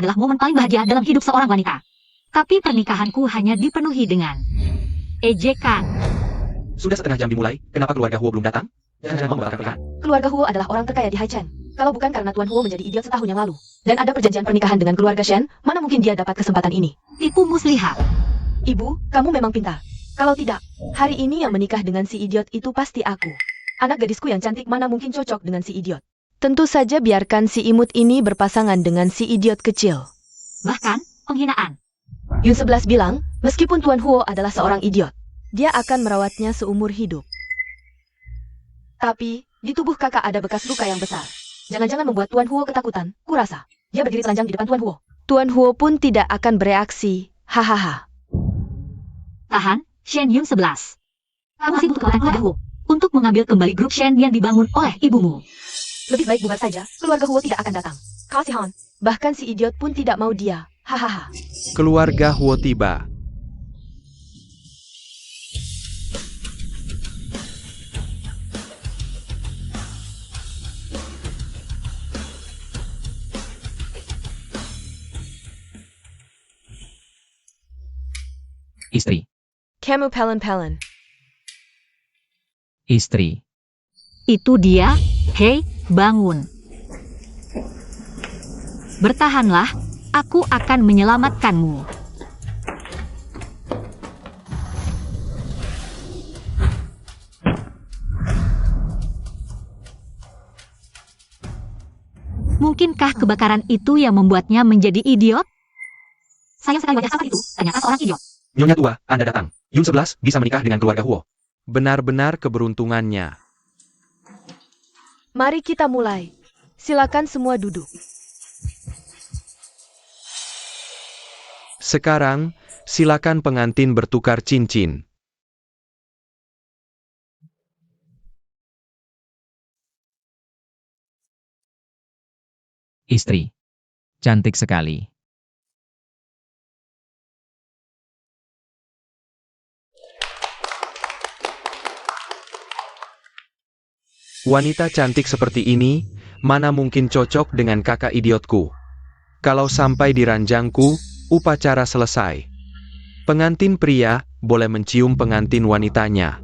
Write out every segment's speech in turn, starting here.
adalah momen paling bahagia dalam hidup seorang wanita. Tapi pernikahanku hanya dipenuhi dengan ejekan. Sudah setengah jam dimulai, kenapa keluarga Huo belum datang? Jangan mau membatalkan pernikahan. Keluarga Huo adalah orang terkaya di Haichen. Kalau bukan karena Tuan Huo menjadi idiot setahun yang lalu, dan ada perjanjian pernikahan dengan keluarga Shen, mana mungkin dia dapat kesempatan ini? Tipu muslihat. Ibu, kamu memang pintar. Kalau tidak, hari ini yang menikah dengan si idiot itu pasti aku. Anak gadisku yang cantik mana mungkin cocok dengan si idiot. Tentu saja biarkan si imut ini berpasangan dengan si idiot kecil. Bahkan, penghinaan. Yun 11 bilang, meskipun Tuan Huo adalah seorang idiot, dia akan merawatnya seumur hidup. Tapi, di tubuh kakak ada bekas luka yang besar. Jangan-jangan membuat Tuan Huo ketakutan, kurasa. Dia berdiri telanjang di depan Tuan Huo. Tuan Huo pun tidak akan bereaksi, hahaha. Tahan, Shen Yun 11. Kamu sibuk kekuatan keluarga Huo untuk mengambil kembali grup Shen yang dibangun oleh ibumu. Lebih baik bubar saja, keluarga Huo tidak akan datang. Kasihan. Bahkan si idiot pun tidak mau dia, hahaha. Keluarga Huo tiba. Istri. Kamu pelen-pelen. Istri. Itu dia, hei, bangun. Bertahanlah, aku akan menyelamatkanmu. Mungkinkah kebakaran itu yang membuatnya menjadi idiot? Sayang sekali wajah tampan itu, ternyata seorang idiot. Nyonya tua, Anda datang. Yun 11 bisa menikah dengan keluarga Huo. Benar-benar keberuntungannya. Mari kita mulai. Silakan semua duduk. Sekarang, silakan pengantin bertukar cincin. Istri. Cantik sekali. Wanita cantik seperti ini, mana mungkin cocok dengan kakak idiotku. Kalau sampai di ranjangku, upacara selesai. Pengantin pria boleh mencium pengantin wanitanya.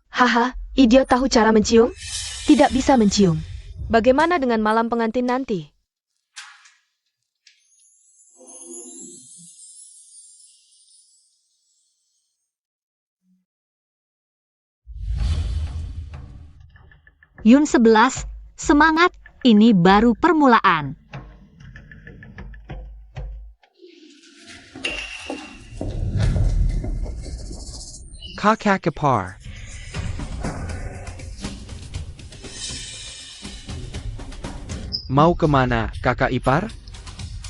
Haha, idiot tahu cara mencium? Tidak bisa mencium. Bagaimana dengan malam pengantin nanti? Yun 11, semangat, ini baru permulaan. Kakak ipar. Mau kemana, kakak ipar?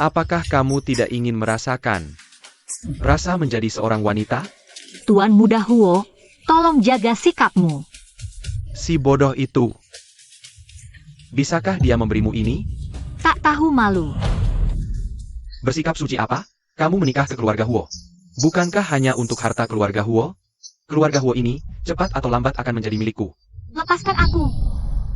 Apakah kamu tidak ingin merasakan rasa menjadi seorang wanita? Tuan Muda Huo, tolong jaga sikapmu. Si bodoh itu. Bisakah dia memberimu ini? Tak tahu malu. Bersikap suci apa? Kamu menikah ke keluarga Huo. Bukankah hanya untuk harta keluarga Huo? Keluarga Huo ini, cepat atau lambat akan menjadi milikku. Lepaskan aku.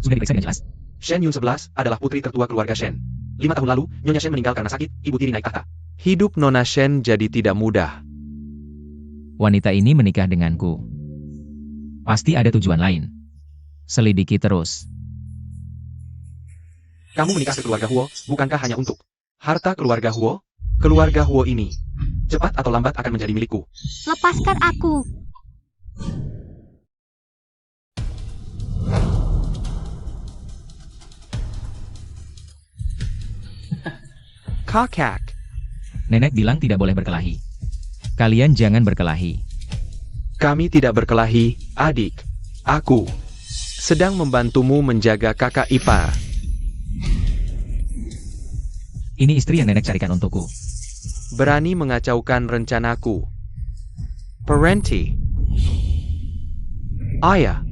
Sudah diperiksa dengan jelas. Shen Yun 11 adalah putri tertua keluarga Shen. 5 tahun lalu, Nyonya Shen meninggal karena sakit, ibu tiri naik tahta. Hidup Nona Shen jadi tidak mudah. Wanita ini menikah denganku. Pasti ada tujuan lain. Selidiki terus. Kamu menikah ke keluarga Huo, bukankah hanya untuk harta keluarga Huo? Keluarga Huo ini, cepat atau lambat akan menjadi milikku. Lepaskan aku. Kakak. Nenek bilang tidak boleh berkelahi. Kalian jangan berkelahi. Kami tidak berkelahi, adik. Aku sedang membantumu menjaga kakak ipar. Ini istri yang nenek carikan untukku. Berani mengacaukan rencanaku. Parenti. Ayah.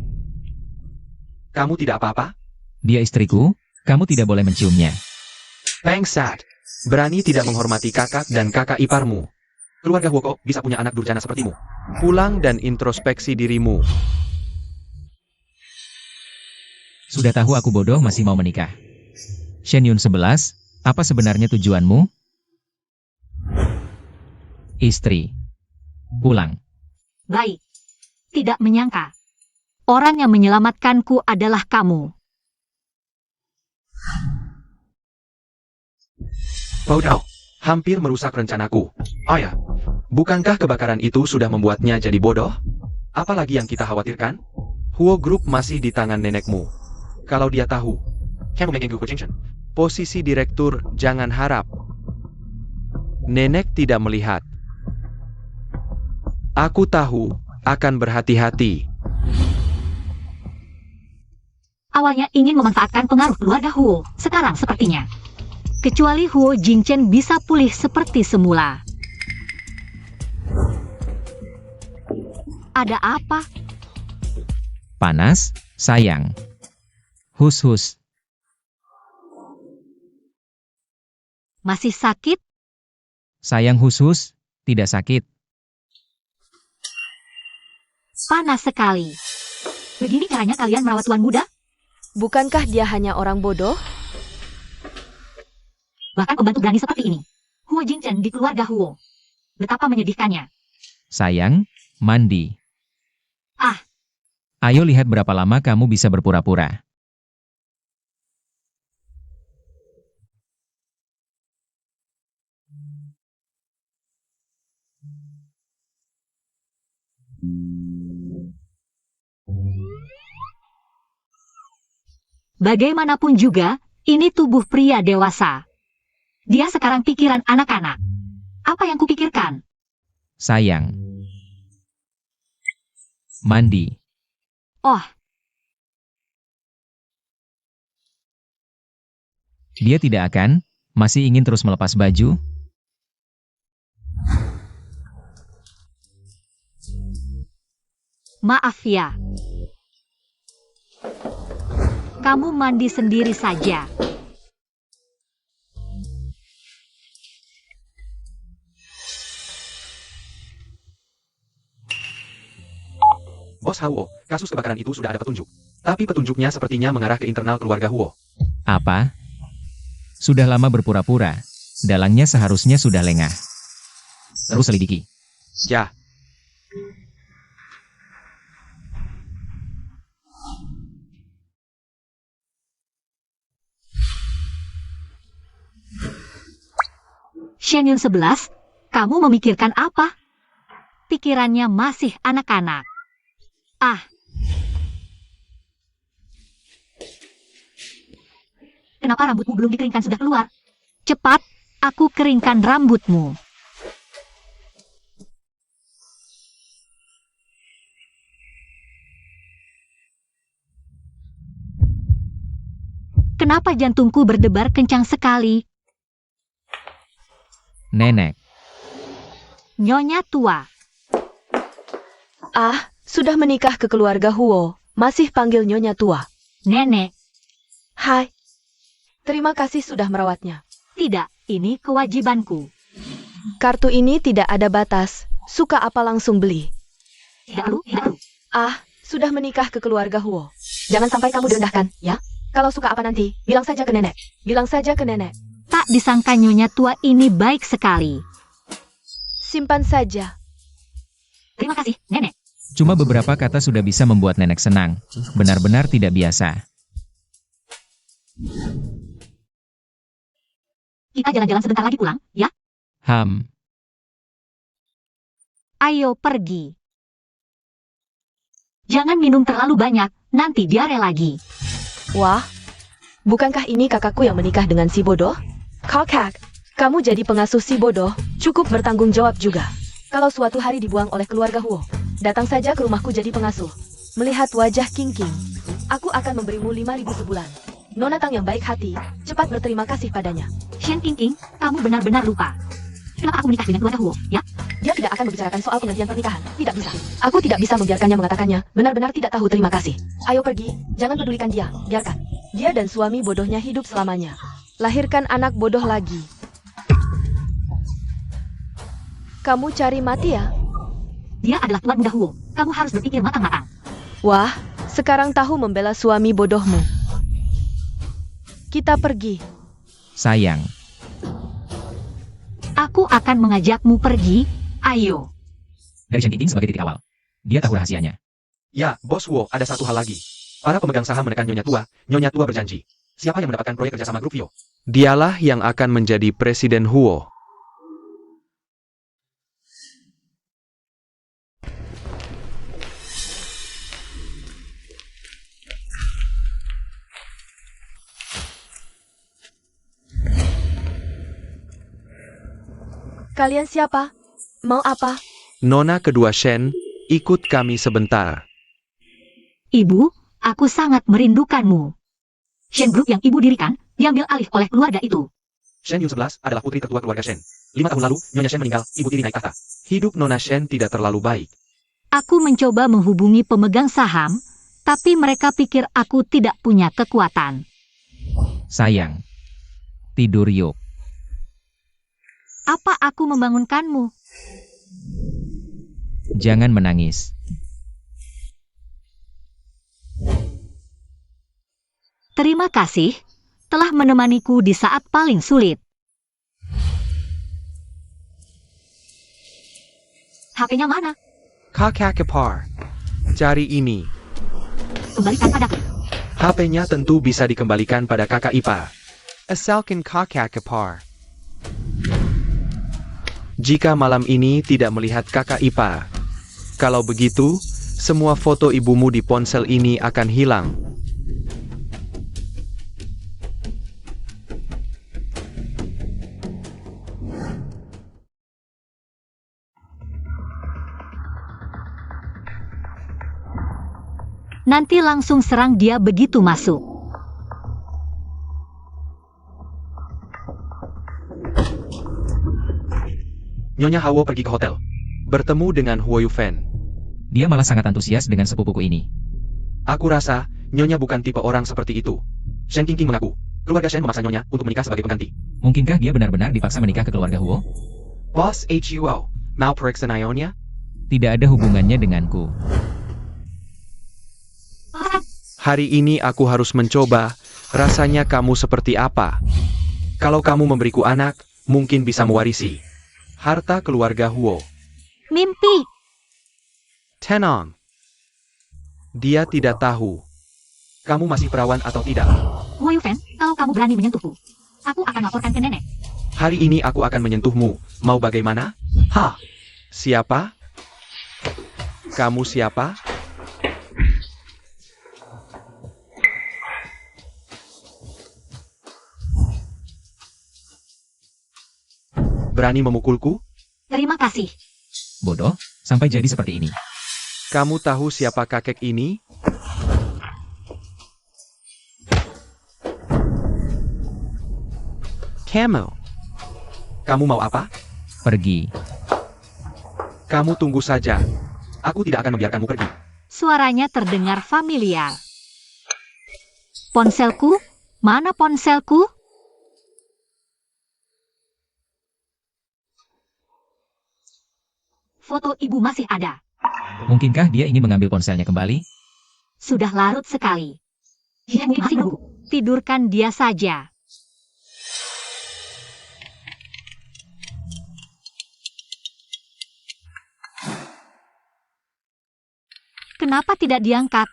Kamu tidak apa-apa? Dia istriku, kamu tidak boleh menciumnya. Bangsat. Berani tidak menghormati kakak dan kakak iparmu. Keluarga Huo kok bisa punya anak durjana sepertimu? Pulang dan introspeksi dirimu. Sudah tahu aku bodoh masih mau menikah. Shen Yun 11, apa sebenarnya tujuanmu? Istri. Pulang. Baik. Tidak menyangka. Orang yang menyelamatkanku adalah kamu. Bodoh. Hampir merusak rencanaku. Oh ya, bukankah kebakaran itu sudah membuatnya jadi bodoh? Apalagi yang kita khawatirkan? Huo Group masih di tangan nenekmu. Kalau dia tahu, Posisi direktur jangan harap. Nenek tidak melihat. Aku tahu, akan berhati-hati. Awalnya ingin memanfaatkan pengaruh keluarga Huo. Sekarang sepertinya. Kecuali Huo Jingchen bisa pulih seperti semula. Ada apa? Panas, sayang. Hus-hus. Masih sakit? Sayang hus-hus, tidak sakit. Panas sekali. Begini caranya kalian merawat tuan muda? Bukankah dia hanya orang bodoh? Bahkan pembantu berani seperti ini. Huo Jingchen di keluarga Huo. Betapa menyedihkannya. Sayang, mandi. Ah. Ayo lihat berapa lama kamu bisa berpura-pura. Bagaimanapun juga, ini tubuh pria dewasa. Dia sekarang pikiran anak-anak. Apa yang kupikirkan? Sayang. Mandi. Oh, Dia tidak akan, masih ingin terus melepas baju? maaf ya. Kamu mandi sendiri saja. Bos Huo, kasus kebakaran itu sudah ada petunjuk. Tapi petunjuknya sepertinya mengarah ke internal keluarga Huo. Apa? Sudah lama berpura-pura. Dalangnya seharusnya sudah lengah. Terus selidiki. Ya, Shen Yun 11, kamu memikirkan apa? Pikirannya masih anak-anak. Ah. Kenapa rambutmu belum dikeringkan sudah keluar? Cepat, aku keringkan rambutmu. Kenapa jantungku berdebar kencang sekali? Nenek. Nyonya tua. Ah, sudah menikah ke keluarga Huo. Masih panggil nyonya tua. Nenek. Hai. Terima kasih sudah merawatnya. Tidak, ini kewajibanku. Kartu ini tidak ada batas. Suka apa langsung beli. Tidak perlu, tidak perlu. Ah, sudah menikah ke keluarga Huo. Jangan sampai kamu direndahkan, ya? Kalau suka apa nanti, bilang saja ke nenek. Bilang saja ke nenek. Tak disangka nyonya tua ini baik sekali. Simpan saja. Terima kasih, nenek. Cuma beberapa kata sudah bisa membuat nenek senang. Benar-benar tidak biasa. Kita jalan-jalan sebentar lagi pulang, ya? Ayo pergi. Jangan minum terlalu banyak, nanti diare lagi. Wah, bukankah ini kakakku yang menikah dengan si bodoh? Kakak, kamu jadi pengasuh si bodoh, cukup bertanggung jawab juga. Kalau suatu hari dibuang oleh keluarga Huo, datang saja ke rumahku jadi pengasuh. Melihat wajah King King, aku akan memberimu 5.000 sebulan. Nona Tang yang baik hati, cepat berterima kasih padanya. Shen King, kamu benar-benar lupa. Kenapa aku menikah dengan keluarga Huo, ya? Dia tidak akan membicarakan soal penggantian pernikahan, tidak bisa. Aku tidak bisa membiarkannya mengatakannya, benar-benar tidak tahu terima kasih. Ayo pergi, jangan pedulikan dia, biarkan. Dia dan suami bodohnya hidup selamanya. Lahirkan anak bodoh lagi. Kamu cari mati ya? Dia adalah tuan muda Huo. Kamu harus berpikir matang-matang. Wah, sekarang tahu membela suami bodohmu. Kita pergi. Sayang, Aku akan mengajakmu pergi, ayo. dari Shen Qingqing sebagai titik awal. Dia tahu rahasianya. Ya, Bos Huo, ada satu hal lagi. Para pemegang saham menekan Nyonya Tua berjanji. Siapa yang mendapatkan proyek kerjasama grup Vio? Dialah yang akan menjadi Presiden Huo. Kalian siapa? Mau apa? Nona kedua Shen, ikut kami sebentar. Ibu, aku sangat merindukanmu. Shen Group yang ibu dirikan, diambil alih oleh keluarga itu. Shen Yun 11 adalah putri tertua keluarga Shen. 5 tahun lalu, Nyonya Shen meninggal, ibu tiri naik tahta. Hidup Nona Shen tidak terlalu baik. Aku mencoba menghubungi pemegang saham, tapi mereka pikir aku tidak punya kekuatan. Sayang, tidur yuk. Apa aku membangunkanmu? Jangan menangis. Terima kasih, telah menemaniku di saat paling sulit. HP-nya mana? Kakak Kepar. Cari ini. Kembalikan padaku. HP-nya tentu bisa dikembalikan pada kakak ipar. Asalkan kakak Kepar. Jika malam ini tidak melihat kakak ipar. Kalau begitu, semua foto ibumu di ponsel ini akan hilang. Nanti langsung serang dia begitu masuk. Nyonya Hao pergi ke hotel. Bertemu dengan Huo Yufen. Dia malah sangat antusias dengan sepupuku ini. Aku rasa, Nyonya bukan tipe orang seperti itu. Shen Qingqing mengaku, keluarga Shen memaksa Nyonya untuk menikah sebagai pengganti. Mungkinkah dia benar-benar dipaksa menikah ke keluarga Huo? Boss HUO, mau periksa Nyonya? Tidak ada hubungannya denganku. Hari ini aku harus mencoba, rasanya kamu seperti apa? Kalau kamu memberiku anak, mungkin bisa mewarisi harta keluarga Huo. Mimpi. Tenang. Dia tidak tahu. Kamu masih perawan atau tidak? Huo Yufen, kalau kamu berani menyentuhku, aku akan laporkan ke nenek. Hari ini aku akan menyentuhmu. Mau bagaimana? Ha! Siapa? Kamu siapa? Berani memukulku? Terima kasih. Bodoh, sampai jadi seperti ini. Kamu tahu siapa kakek ini? Kamu. Kamu mau apa? Pergi. Kamu tunggu saja. Aku tidak akan membiarkanmu pergi. Suaranya terdengar familiar. Ponselku? Mana ponselku? Foto ibu masih ada. Mungkinkah dia ingin mengambil ponselnya kembali? Sudah larut sekali. Dia mungkin masih menunggu. Tidurkan dia saja. Kenapa tidak diangkat?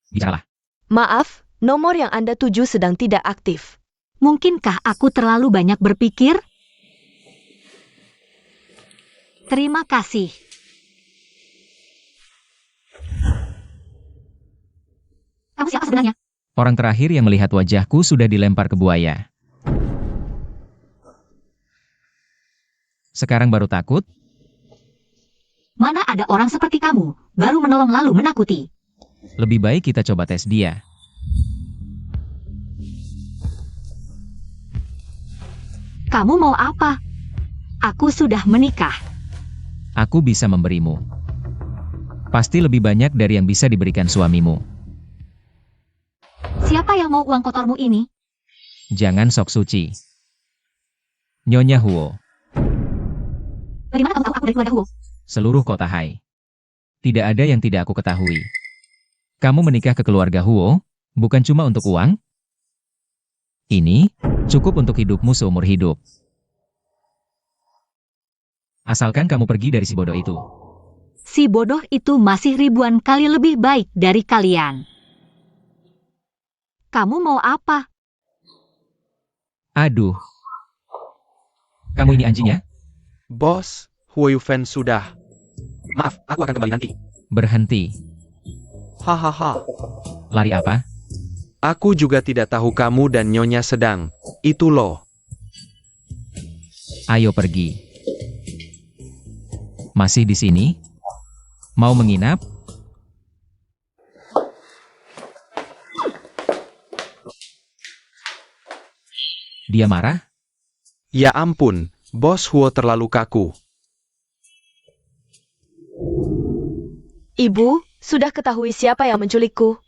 Bicaralah. Maaf, nomor yang Anda tuju sedang tidak aktif. Mungkinkah aku terlalu banyak berpikir? Terima kasih. Kamu siapa sebenarnya? Orang terakhir yang melihat wajahku sudah dilempar ke buaya. Sekarang baru takut? Mana ada orang seperti kamu, baru menolong lalu menakuti. Lebih baik kita coba tes dia. Kamu mau apa? Aku sudah menikah. Aku bisa memberimu. Pasti lebih banyak dari yang bisa diberikan suamimu. Siapa yang mau uang kotormu ini? Jangan sok suci. Nyonya Huo, Dari mana kamu tahu aku dari keluarga Huo? seluruh kota Hai. Tidak ada yang tidak aku ketahui. Kamu menikah ke keluarga Huo, bukan cuma untuk uang? Ini cukup untuk hidupmu seumur hidup. Asalkan kamu pergi dari si bodoh itu. Si bodoh itu masih ribuan kali lebih baik dari kalian. Kamu mau apa? Aduh. Kamu ini anjing ya? Bos, Huo Yufen sudah. Maaf, aku akan kembali nanti. Berhenti. Hahaha. Lari apa? Aku juga tidak tahu kamu dan Nyonya sedang. Itu loh. Ayo pergi. Masih di sini? Mau menginap? Dia marah? Ya ampun, Bos Huo terlalu kaku. Ibu, sudah ketahui siapa yang menculikku?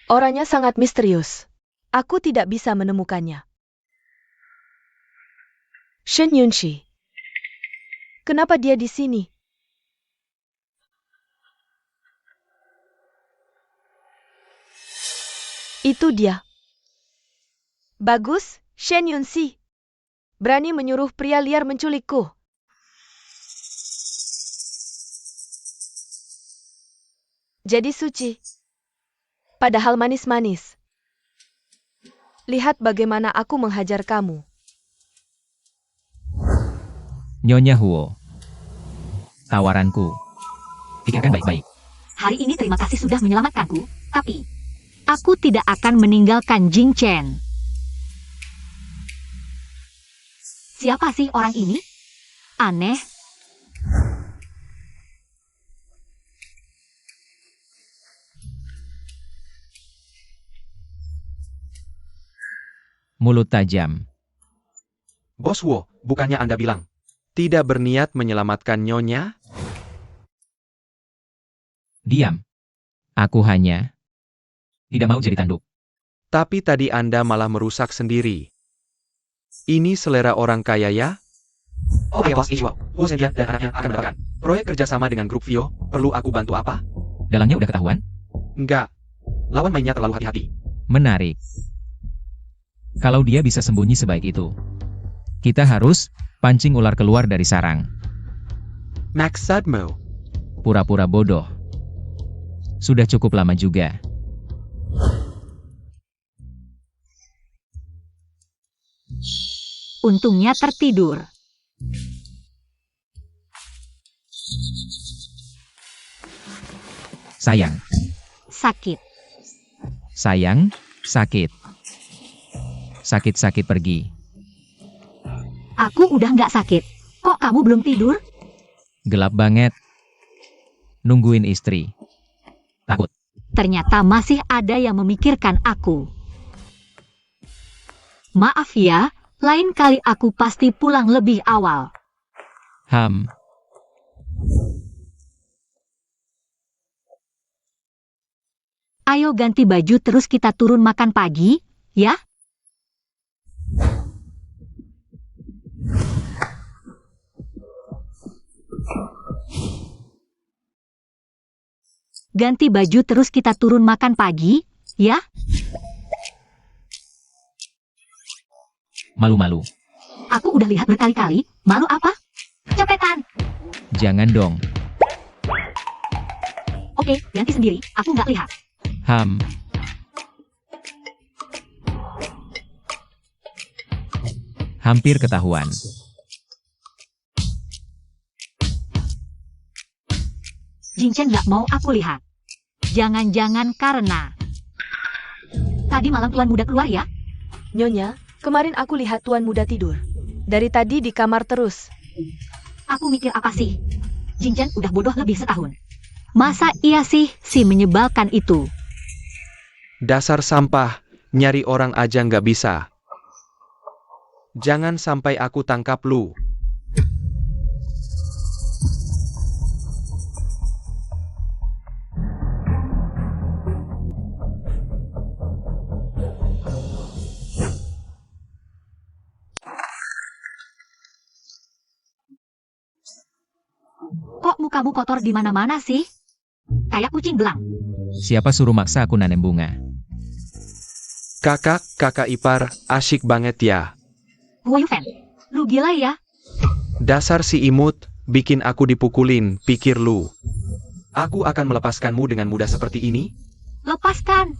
Orangnya sangat misterius. Aku tidak bisa menemukannya. Shen Yunshi. Kenapa dia di sini? Itu dia. Bagus, Shen Yunshi. Berani menyuruh pria liar menculikku. Jadi suci. Padahal manis-manis. Lihat bagaimana aku menghajar kamu. Nyonya Huo. Tawaranku. Pikirkan baik-baik. Hari ini terima kasih sudah menyelamatkanku, tapi aku tidak akan meninggalkan Jing Chen. Siapa sih orang ini? Aneh. Mulut tajam. Bos Huo, bukannya Anda bilang. Tidak berniat menyelamatkan Nyonya? Diam. Aku hanya tidak mau jadi tanduk. Tapi tadi Anda malah merusak sendiri. Ini selera orang kaya ya? Oh ya bos Ichwa, Huo Zhentia dan anaknya akan mendapatkan proyek kerjasama dengan grup Vio. Perlu aku bantu apa? Dalangnya udah ketahuan? Enggak. Lawan mainnya terlalu hati-hati. Menarik. Kalau dia bisa sembunyi sebaik itu, kita harus pancing ular keluar dari sarang. Max Sadmo. Pura-pura bodoh. Sudah cukup lama juga. Untungnya tertidur. Sayang. Sakit. Sayang, sakit. Sakit-sakit pergi. Aku udah nggak sakit. Kok kamu belum tidur? Gelap banget. Nungguin istri. Takut. Ternyata masih ada yang memikirkan aku. Maaf ya, lain kali aku pasti pulang lebih awal. Ayo ganti baju terus kita turun makan pagi, ya? Ganti baju terus kita turun makan pagi, ya? Malu-malu. Aku udah lihat berkali-kali, malu apa? Cepetan! Jangan dong. Oke, ganti sendiri, aku nggak lihat. Hampir ketahuan. Jing Chen nggak mau aku lihat. Jangan-jangan karena tadi malam Tuan Muda keluar ya? Nyonya, kemarin aku lihat Tuan Muda tidur. Dari tadi di kamar terus. Aku mikir apa sih? Jing Chen udah bodoh lebih setahun. Masa iya sih si menyebalkan itu? Dasar sampah, nyari orang aja nggak bisa. Jangan sampai aku tangkap lu. Kok mukamu kotor di mana-mana sih? kayak kucing belang. Siapa suruh maksa aku nanem bunga? Kakak ipar, asyik banget ya. Huo Yufen, lu gila ya? Dasar si imut, bikin aku dipukulin, pikir lu. Aku akan melepaskanmu dengan mudah seperti ini? Lepaskan.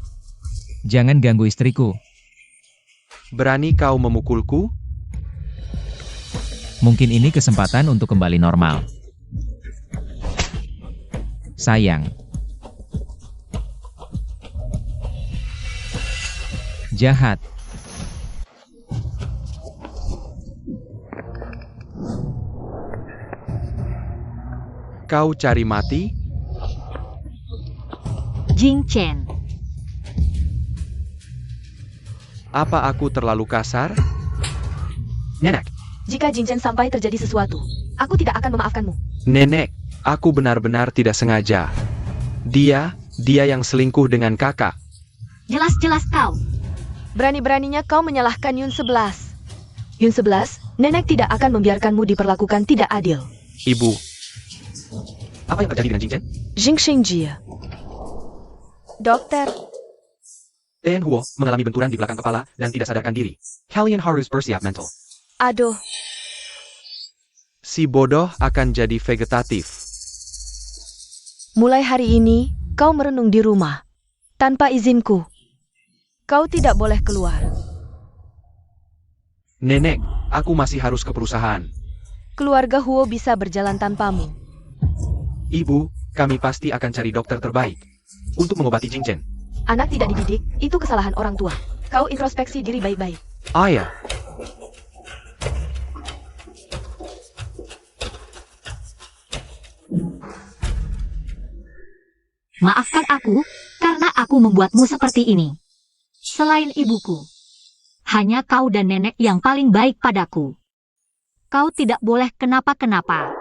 Jangan ganggu istriku. Berani kau memukulku? Mungkin ini kesempatan untuk kembali normal. Sayang. Jahat. Kau cari mati? Jing Chen. Apa aku terlalu kasar? Nenek, Jika Jinchen sampai terjadi sesuatu, aku tidak akan memaafkanmu. Nenek, aku benar-benar tidak sengaja. Dia yang selingkuh dengan kakak. Jelas-jelas kau. Berani-beraninya kau menyalahkan Yun 11. Yun 11, nenek tidak akan membiarkanmu diperlakukan tidak adil. Ibu, apa yang terjadi dengan Jing Chen? Jing Xingjie. Dokter, Ten Huo mengalami benturan di belakang kepala dan tidak sadarkan diri. Kalian harus bersiap mental. aduh, si bodoh akan jadi vegetatif. mulai hari ini, kau merenung di rumah. Tanpa izinku. Kau tidak boleh keluar. Nenek, aku masih harus ke perusahaan. Keluarga Huo bisa berjalan tanpamu. Ibu, kami pasti akan cari dokter terbaik untuk mengobati Jing Chen. Anak tidak dididik, itu kesalahan orang tua. Kau introspeksi diri baik-baik. Ayah, Maafkan aku, karena aku membuatmu seperti ini. Selain ibuku, hanya kau dan nenek yang paling baik padaku. Kau tidak boleh kenapa-kenapa.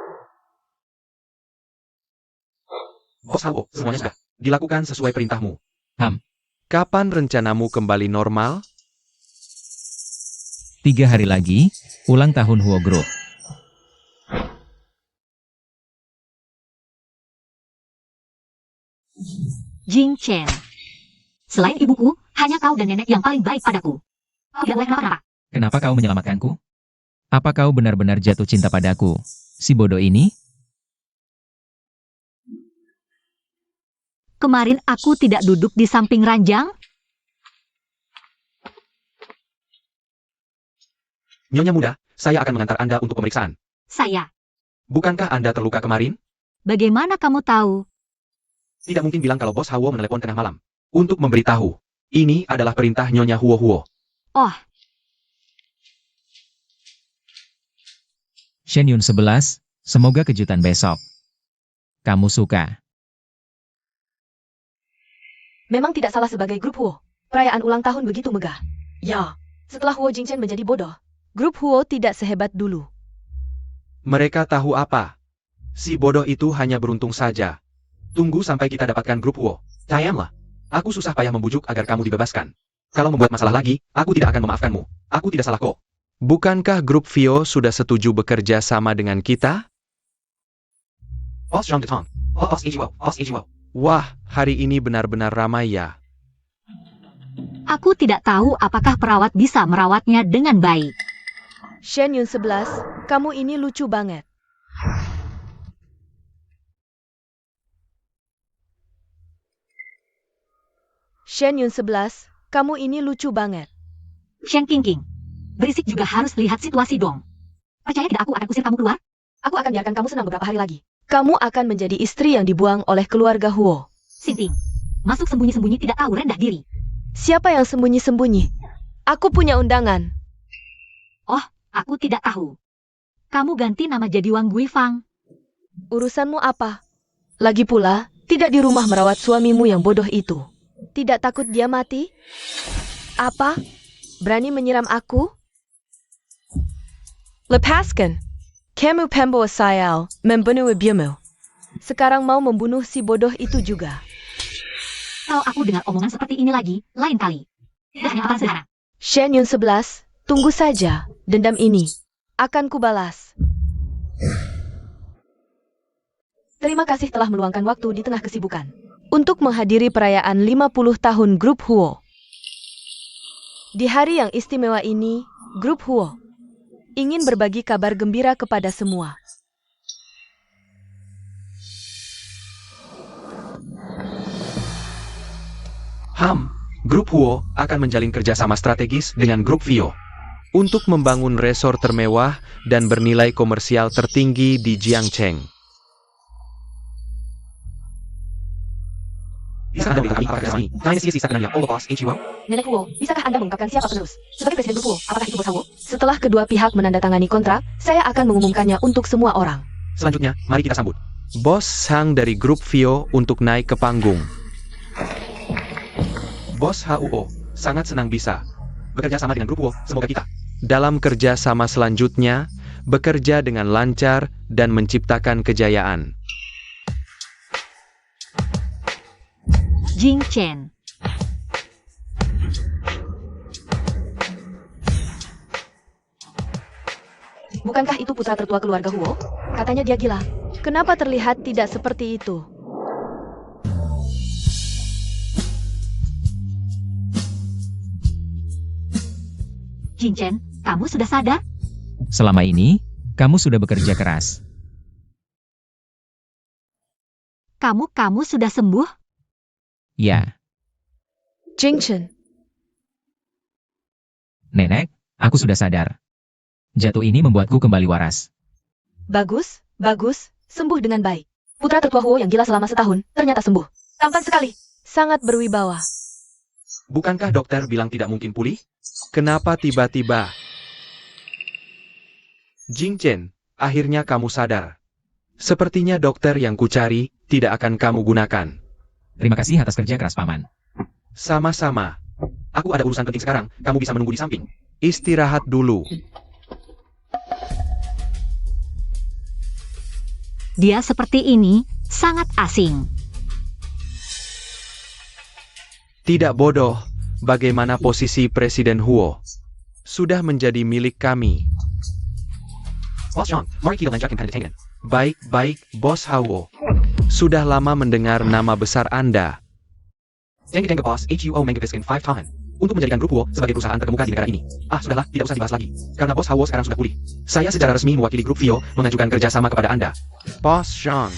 Bos Huo, semuanya sudah dilakukan sesuai perintahmu. kapan rencanamu kembali normal? 3 hari lagi, ulang tahun Huo Group. Jing Chen. Selain ibuku, hanya kau dan nenek yang paling baik padaku. Kau tidak boleh kenapa-napa. Kenapa kau menyelamatkanku? Apa kau benar-benar jatuh cinta padaku? Si bodoh ini? Kemarin aku tidak duduk di samping ranjang? Nyonya muda, saya akan mengantar Anda untuk pemeriksaan. Saya. Bukankah Anda terluka kemarin? Bagaimana kamu tahu? Tidak mungkin bilang kalau Bos Huo menelepon tengah malam. Untuk memberitahu, ini adalah perintah Nyonya Huo. Oh, Shen Yun 11, semoga kejutan besok. Kamu suka. Memang tidak salah sebagai grup Huo. Perayaan ulang tahun begitu megah. Ya, setelah Huo Jingchen menjadi bodoh, grup Huo tidak sehebat dulu. Mereka tahu apa? Si bodoh itu hanya beruntung saja. Tunggu sampai kita dapatkan grup Huo. Sayanglah. Aku susah payah membujuk agar kamu dibebaskan. Kalau membuat masalah lagi, aku tidak akan memaafkanmu. Aku tidak salah kok. Bukankah grup Vio sudah setuju bekerja sama dengan kita? Os Zhang Detong. Os Ijiwo. Wah, hari ini benar-benar ramai ya. aku tidak tahu apakah perawat bisa merawatnya dengan baik. Shen Yun 11, kamu ini lucu banget. Shen Yun 11, kamu ini lucu banget. Shen Qingqing. Berisik juga harus lihat situasi dong. Percaya tidak aku akan usir kamu keluar? Aku akan biarkan kamu senang beberapa hari lagi. Kamu akan menjadi istri yang dibuang oleh keluarga Huo. Sinting. Masuk sembunyi-sembunyi tidak tahu rendah diri. Siapa yang sembunyi-sembunyi? Aku punya undangan. Oh, aku tidak tahu. Kamu ganti nama jadi Wang Guifang. Urusanmu apa? Lagi pula, tidak di rumah merawat suamimu yang bodoh itu. Tidak takut dia mati? Apa? Berani menyiram aku? Lepaskan. Kamu pembawa sayal, membunuh ibumu. Sekarang mau membunuh si bodoh itu juga. Kalau aku dengar omongan seperti ini lagi, lain kali. Tidak hanya akan sederhana. Shen Yun 11, tunggu saja. Dendam ini akan kubalas. Terima kasih telah meluangkan waktu di tengah kesibukan. untuk menghadiri perayaan 50 tahun Grup Huo. Di hari yang istimewa ini, Grup Huo ingin berbagi kabar gembira kepada semua. Grup Huo akan menjalin kerjasama strategis dengan Grup Vio untuk membangun resor termewah dan bernilai komersial tertinggi di Jiangcheng. Bisa Anda beritahu kami apa kerjasama ini? Dynasty sisa dengan yang Boss HUO? Nenek Huo, bisakah Anda mengungkapkan siapa penerus? Sebagai Presiden Grup Huo, apakah itu Bos Huo? Setelah kedua pihak menandatangani kontrak, saya akan mengumumkannya untuk semua orang. Selanjutnya, mari kita sambut Bos Sang dari Grup Vio untuk naik ke panggung. Bos HUO. Sangat senang bisa bekerja sama dengan Grup Huo. Semoga kita Dalam kerja sama selanjutnya, bekerja dengan lancar dan menciptakan kejayaan. Jing Chen. Bukankah itu putra tertua keluarga Huo? Katanya dia gila. Kenapa terlihat tidak seperti itu? Jing Chen, kamu sudah sadar? Selama ini, kamu sudah bekerja keras. Kamu sudah sembuh? Ya, Jing Chen, Nenek, aku sudah sadar. Jatuh ini membuatku kembali waras. bagus, sembuh dengan baik. Putra tertua Huo yang gila selama setahun, ternyata sembuh. Tampan sekali, sangat berwibawa. Bukankah dokter bilang tidak mungkin pulih? Kenapa tiba-tiba? Jing Chen, akhirnya kamu sadar. Sepertinya dokter yang kucari tidak akan kamu gunakan. Terima kasih atas kerja keras Paman. Sama-sama. Aku ada urusan penting sekarang. Kamu bisa menunggu di samping. Istirahat dulu. Dia seperti ini, sangat asing. Tidak bodoh, bagaimana posisi Presiden Huo? Sudah menjadi milik kami. Bos Zhang, mari kita lanjutkan kedatangan. Baik, Bos Huo. Sudah lama mendengar nama besar Anda. Dengge Boss HUO menghabiskan 5 tahun untuk menjadikan Grup Huo sebagai perusahaan terkemuka di negara ini. Sudahlah, tidak usah dibahas lagi. Karena Bos Huo sekarang sudah pulih. Saya secara resmi mewakili Grup Vio mengajukan kerjasama kepada Anda. Bos Zhang,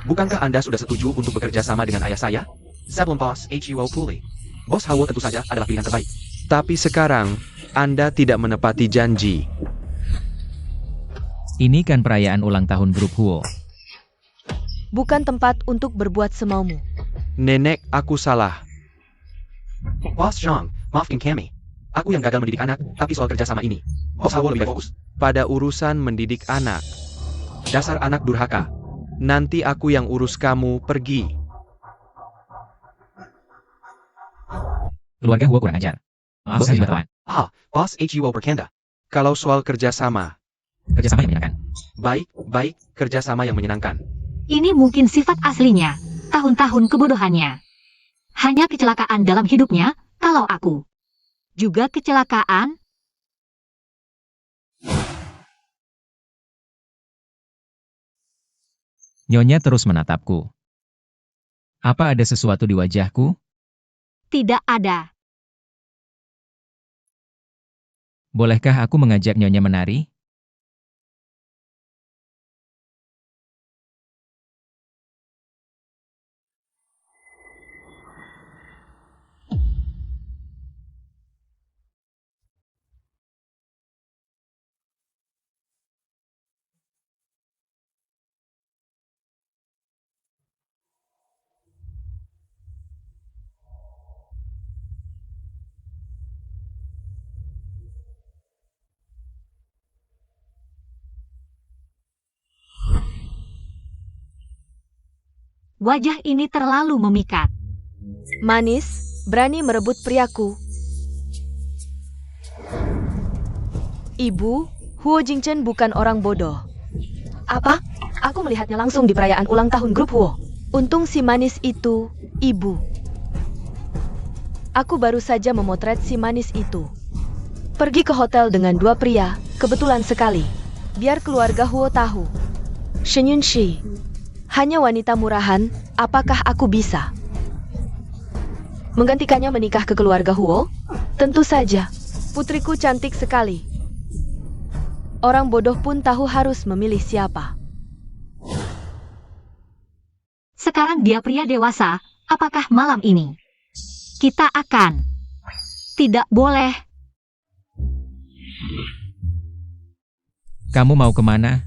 Bukankah Anda sudah setuju untuk bekerja sama dengan ayah saya? Sebelum Boss HUO pulih, Bos Huo tentu saja adalah pilihan terbaik. tapi sekarang Anda tidak menepati janji. Ini kan perayaan ulang tahun Grup Huo. Bukan tempat untuk berbuat semaumu. Nenek, aku salah. Bos Zhang, maafkan kami. Aku yang gagal mendidik anak, tapi soal kerjasama ini, Bos Huo lebih baik fokus. Pada urusan mendidik anak, Dasar anak durhaka. nanti aku yang urus kamu pergi. Keluarga Huo kurang ajar. Maaf saya juga teman. Boss HUO bercanda. Kalau soal kerjasama, Kerjasama yang menyenangkan. Baik, kerjasama yang menyenangkan. Ini mungkin sifat aslinya, tahun-tahun kebodohannya. Hanya kecelakaan dalam hidupnya, kalau aku. Juga kecelakaan. Nyonya terus menatapku. Apa ada sesuatu di wajahku? Tidak ada. Bolehkah aku mengajak Nyonya menari? Wajah ini terlalu memikat. Manis, berani merebut priaku. Ibu, Huo Jingchen bukan orang bodoh. Apa? Aku melihatnya langsung di perayaan ulang tahun Grup Huo. Untung si manis itu, ibu. Aku baru saja memotret si manis itu. Pergi ke hotel dengan dua pria, kebetulan sekali. Biar keluarga Huo tahu. Shenyun Shi hanya wanita murahan, apakah aku bisa menggantikannya menikah ke keluarga Huo? Tentu saja. Putriku cantik sekali. Orang bodoh pun tahu harus memilih siapa. Sekarang dia pria dewasa, apakah malam ini kita akan? Tidak boleh. Kamu mau kemana?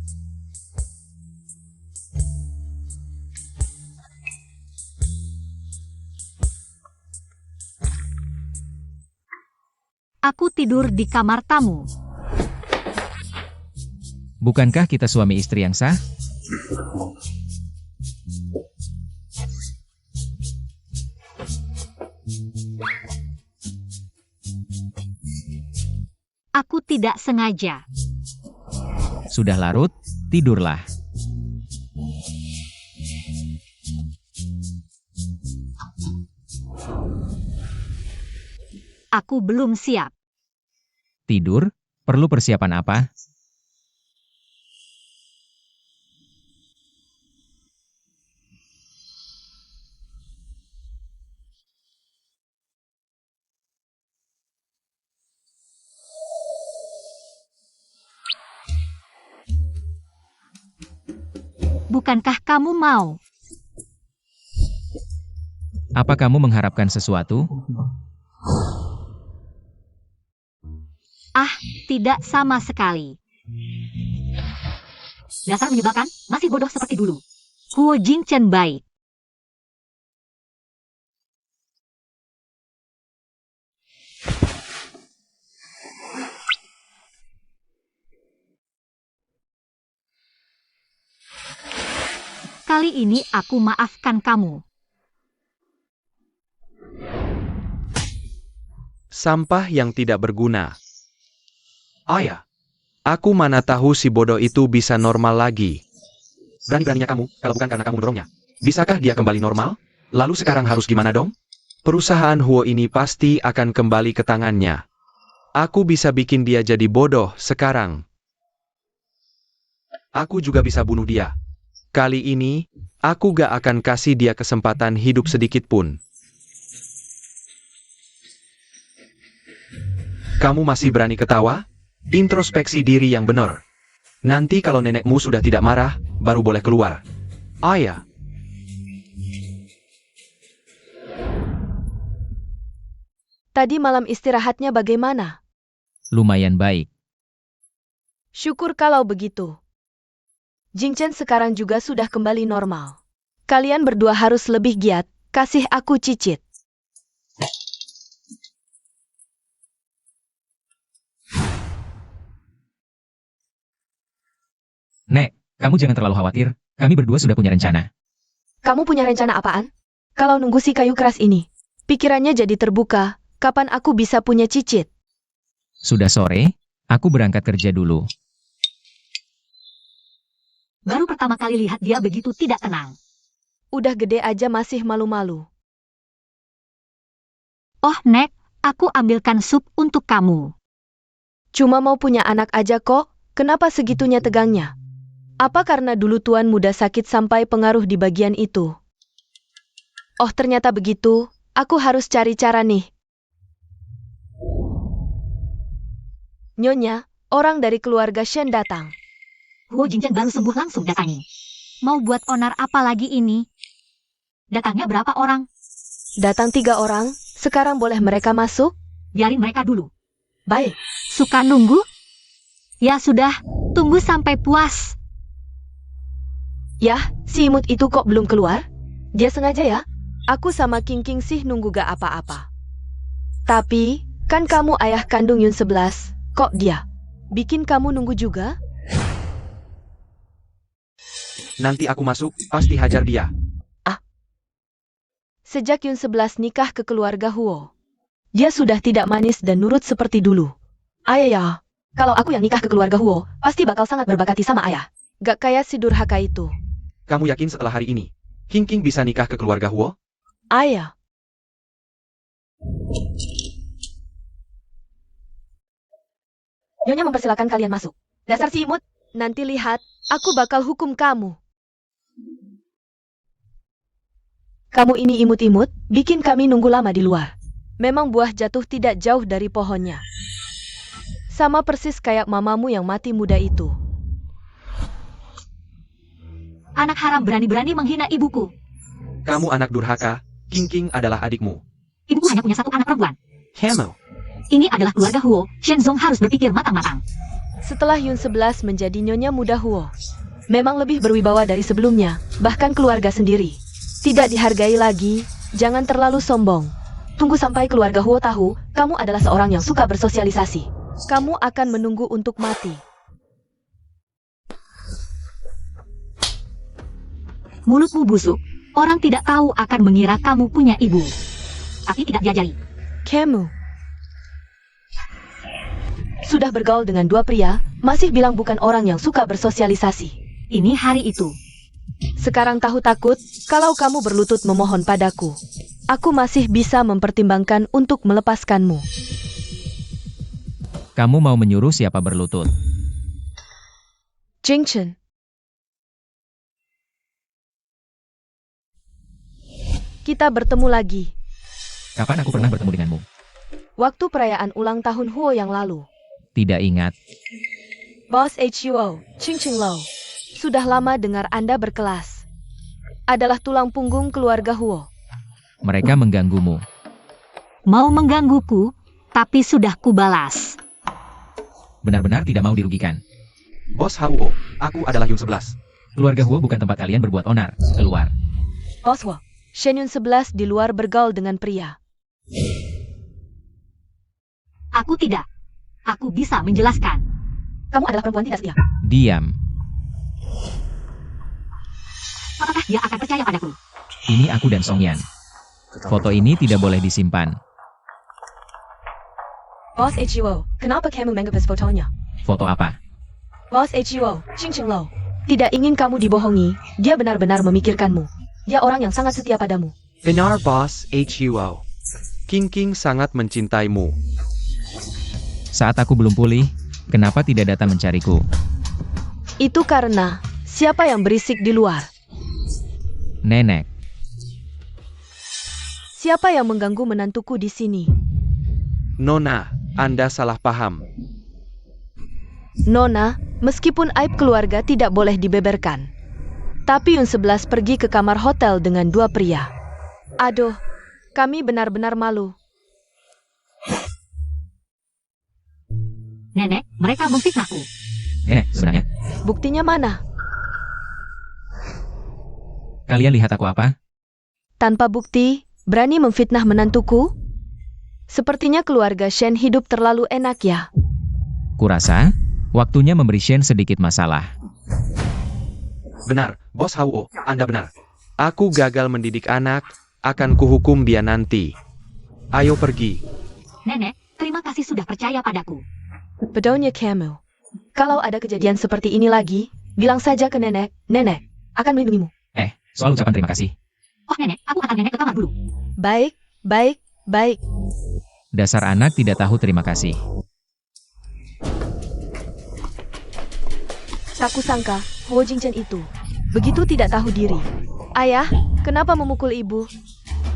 Aku tidur di kamar tamu. Bukankah kita suami istri yang sah? Aku tidak sengaja. Sudah larut, tidurlah. Aku belum siap. Tidur? Perlu persiapan apa? Bukankah kamu mau? Apa kamu mengharapkan sesuatu? Ah, tidak sama sekali. Dasar menyebalkan, masih bodoh seperti dulu. Huo Jingchen baik. Kali ini aku maafkan kamu. Sampah yang tidak berguna. Ayah, aku mana tahu si bodoh itu bisa normal lagi. Berani-beraninya kamu, kalau bukan karena kamu mendorongnya. Bisakah dia kembali normal? Lalu sekarang harus gimana dong? Perusahaan Huo ini pasti akan kembali ke tangannya. Aku bisa bikin dia jadi bodoh sekarang. Aku juga bisa bunuh dia. Kali ini, aku gak akan kasih dia kesempatan hidup sedikit pun. Kamu masih berani ketawa? Introspeksi diri yang benar. Nanti kalau nenekmu sudah tidak marah, baru boleh keluar. Ayah, Tadi malam istirahatnya bagaimana? Lumayan baik. Syukur kalau begitu. Jingchen sekarang juga sudah kembali normal. Kalian berdua harus lebih giat, kasih aku cicit. Nek, kamu jangan terlalu khawatir. Kami berdua sudah punya rencana. Kamu punya rencana apaan? Kalau nunggu si kayu keras ini, pikirannya jadi terbuka, kapan aku bisa punya cicit? Sudah sore, aku berangkat kerja dulu. Baru pertama kali lihat dia begitu tidak tenang. Udah gede aja masih malu-malu. Oh, Nek, aku ambilkan sup untuk kamu. Cuma mau punya anak aja kok, kenapa segitunya tegangnya? Apa karena dulu tuan muda sakit sampai pengaruh di bagian itu? Oh, ternyata begitu, aku harus cari cara nih. Nyonya, orang dari keluarga Shen datang. Huo Jingchen baru sembuh langsung datangi. Mau buat onar apa lagi ini? Datangnya berapa orang? Datang 3 orang, sekarang boleh mereka masuk? Biarin mereka dulu. Baik. Suka nunggu? Ya sudah, tunggu sampai puas. Yah, si imut itu kok belum keluar? Dia sengaja ya? Aku sama King King sih nunggu gak apa-apa. Tapi, kan kamu ayah kandung Yun 11, kok dia bikin kamu nunggu juga? Nanti aku masuk, pasti hajar dia. Sejak Yun 11 nikah ke keluarga Huo, dia sudah tidak manis dan nurut seperti dulu. Ayah, kalau aku yang nikah ke keluarga Huo, pasti bakal sangat berbakati sama ayah. Gak kayak si durhaka itu. Kamu yakin setelah hari ini, King King bisa nikah ke keluarga Huo? Ayah. Nyonya mempersilakan kalian masuk. Dasar si imut. Nanti lihat, aku bakal hukum kamu. Kamu ini imut-imut, bikin kami nunggu lama di luar. Memang buah jatuh tidak jauh dari pohonnya. Sama persis kayak mamamu yang mati muda itu. Anak haram berani-berani menghina ibuku. Kamu anak durhaka, King King adalah adikmu. Ibuku hanya punya satu anak perempuan. Hemo. Ini adalah keluarga Huo. Shenzong harus berpikir matang-matang. Setelah Yun 11 menjadi nyonya muda Huo, memang lebih berwibawa dari sebelumnya, bahkan keluarga sendiri. Tidak dihargai lagi, jangan terlalu sombong. Tunggu sampai keluarga Huo tahu, kamu adalah seorang yang suka bersosialisasi. Kamu akan menunggu untuk mati. Mulutmu busuk. Orang tidak tahu akan mengira kamu punya ibu. Tapi tidak diajari. Kamu sudah bergaul dengan dua pria, masih bilang bukan orang yang suka bersosialisasi. Ini hari itu. Sekarang tahu takut, kalau kamu berlutut memohon padaku. Aku masih bisa mempertimbangkan untuk melepaskanmu. Kamu mau menyuruh siapa berlutut? Jingchen. Kita bertemu lagi. Kapan aku pernah bertemu denganmu? Waktu perayaan ulang tahun Huo yang lalu. Tidak ingat. Boss HUO, Ching Lo. Sudah lama dengar Anda berkelas. Adalah tulang punggung keluarga Huo. Mereka mengganggumu. Mau menggangguku, tapi sudah kubalas. Benar-benar tidak mau dirugikan. Bos Huo, aku adalah Yun 11. Keluarga Huo bukan tempat kalian berbuat onar. Keluar. Boss Huo, Shen Yun 11 di luar bergaul dengan pria. Aku tidak. Aku bisa menjelaskan. Kamu adalah perempuan tidak setia. Diam. Apakah dia akan percaya padaku? Ini aku dan Songyan. Foto ini tidak boleh disimpan. Boss HUO, kenapa kamu menghapus fotonya? Foto apa? Boss HUO, Ching Lo. Tidak ingin kamu dibohongi, dia benar-benar memikirkanmu. Dia orang yang sangat setia padamu. Benar Bos HUO. King King sangat mencintaimu. Saat aku belum pulih, kenapa tidak datang mencariku? Itu karena, siapa yang berisik di luar? Nenek. Siapa yang mengganggu menantuku di sini? Nona, Anda salah paham. Nona, meskipun aib keluarga tidak boleh dibeberkan. Tapi Yun 11 pergi ke kamar hotel dengan dua pria. Aduh, kami benar-benar malu. Nenek, mereka memfitnahku. Nenek, sebenarnya. Buktinya mana? Kalian lihat aku apa? Tanpa bukti, berani memfitnah menantuku? Sepertinya keluarga Shen hidup terlalu enak ya. Kurasa, waktunya memberi Shen sedikit masalah. Benar, Bos Huo, Anda benar. Aku gagal mendidik anak, akan kuhukum dia nanti. Ayo pergi. Nenek, terima kasih sudah percaya padaku. Bedonya kamu. Kalau ada kejadian seperti ini lagi, bilang saja ke nenek. Nenek akan melindungimu. Soal ucapan terima kasih. Oh nenek, aku antar nenek ke kamar dulu. Baik, baik, baik. Dasar anak tidak tahu terima kasih. Tak kusangka, Huo Jingchen itu begitu tidak tahu diri. Ayah, kenapa memukul ibu?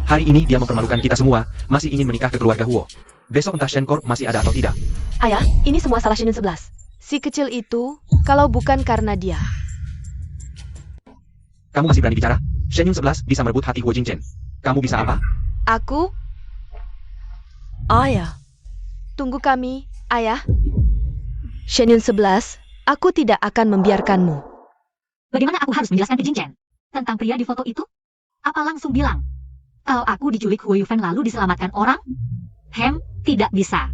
Hari ini dia mempermalukan kita semua, masih ingin menikah ke keluarga Huo. Besok entah Shen Corp masih ada atau tidak. Ayah, ini semua salah Shen Yun 11. Si kecil itu, kalau bukan karena dia. Kamu masih berani bicara? Shen Yun 11 bisa merebut hati Huo Jingchen. Kamu bisa apa? Aku? Ayah. Tunggu kami, ayah. Shen Yun 11, aku tidak akan membiarkanmu. Bagaimana aku harus menjelaskan ke Jingchen tentang pria di foto itu? Apa langsung bilang, kalau aku diculik Huo Yufen lalu diselamatkan orang? Tidak bisa.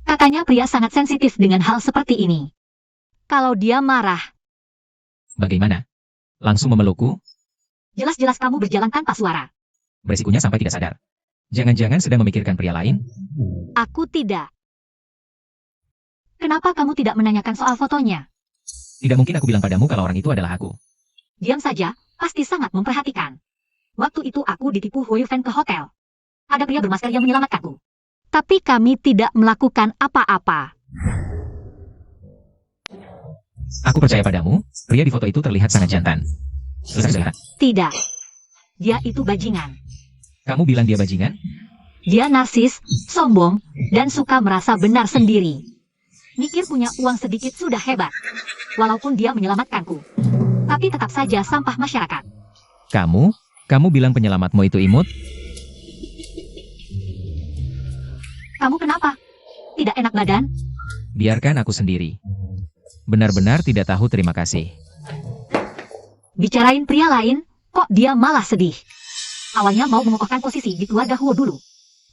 Katanya pria sangat sensitif dengan hal seperti ini. Kalau dia marah, Bagaimana? Langsung memelukku? jelas-jelas kamu berjalan tanpa suara. Beresikonya sampai tidak sadar. Jangan-jangan sedang memikirkan pria lain? Aku tidak. Kenapa kamu tidak menanyakan soal fotonya? Tidak mungkin aku bilang padamu kalau orang itu adalah aku. Diam saja, pasti sangat memperhatikan. Waktu itu aku ditipu Huo Yufen ke hotel. Ada pria bermasker yang menyelamatkanku. Tapi kami tidak melakukan apa-apa. Aku percaya padamu, pria di foto itu terlihat sangat jantan. Selesai sudah. Tidak. Dia itu bajingan. Kamu bilang dia bajingan? Dia narsis, sombong, dan suka merasa benar sendiri. Mikir punya uang sedikit sudah hebat. Walaupun dia menyelamatkanku. Tapi tetap saja sampah masyarakat. Kamu bilang penyelamatmu itu imut? Kamu kenapa? Tidak enak badan? Biarkan aku sendiri. Benar-benar tidak tahu terima kasih. Bicarain pria lain, kok dia malah sedih. Awalnya mau mengokohkan posisi di keluarga Huo dulu.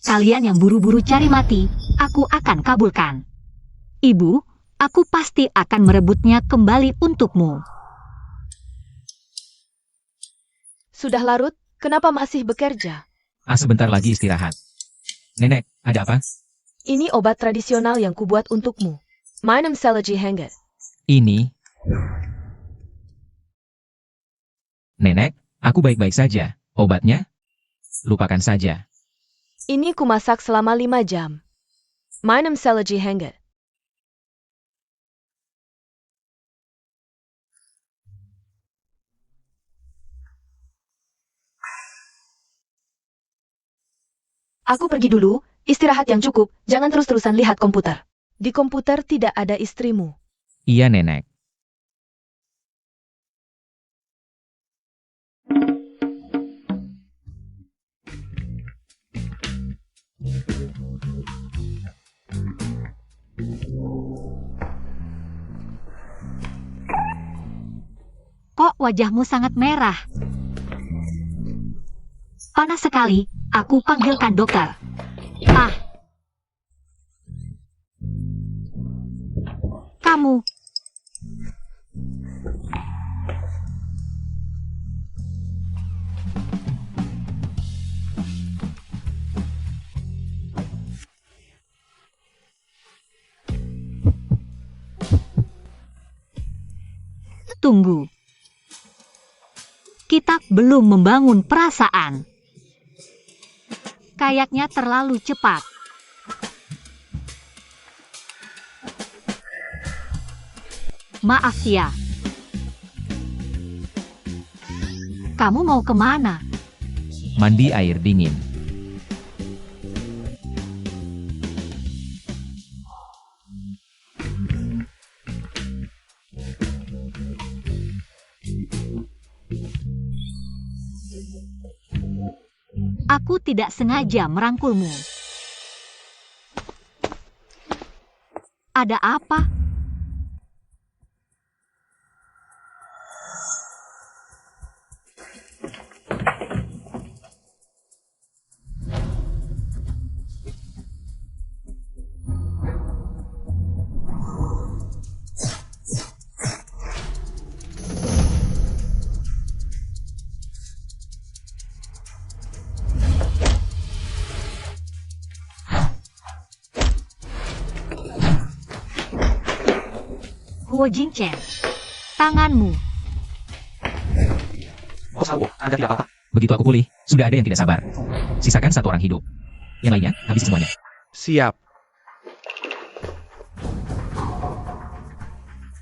Kalian yang buru-buru cari mati, aku akan kabulkan. Ibu, aku pasti akan merebutnya kembali untukmu. Sudah larut, kenapa masih bekerja? Sebentar lagi istirahat. Nenek, ada apa? Ini obat tradisional yang kubuat untukmu. Minum Selegy Hangat. Ini. Nenek, aku baik-baik saja. Obatnya? Lupakan saja. Ini kumasak selama 5 jam. Minum Selegy Hangat. Aku pergi dulu, istirahat yang cukup, jangan terus-terusan lihat komputer. Di komputer tidak ada istrimu. Iya, Nenek. Kok wajahmu sangat merah? Panas sekali, aku panggilkan dokter. Kamu. Tunggu. Kita belum membangun perasaan. Kayaknya terlalu cepat. Maaf ya. Kamu mau kemana? Mandi air dingin. Aku tidak sengaja merangkulmu. Ada apa? Huo Jingchen, tanganmu. Bos Huo, Anda tidak apa-apa? Begitu aku pulih, sudah ada yang tidak sabar. Sisakan 1 orang hidup. Yang lainnya, habisi semuanya. Siap.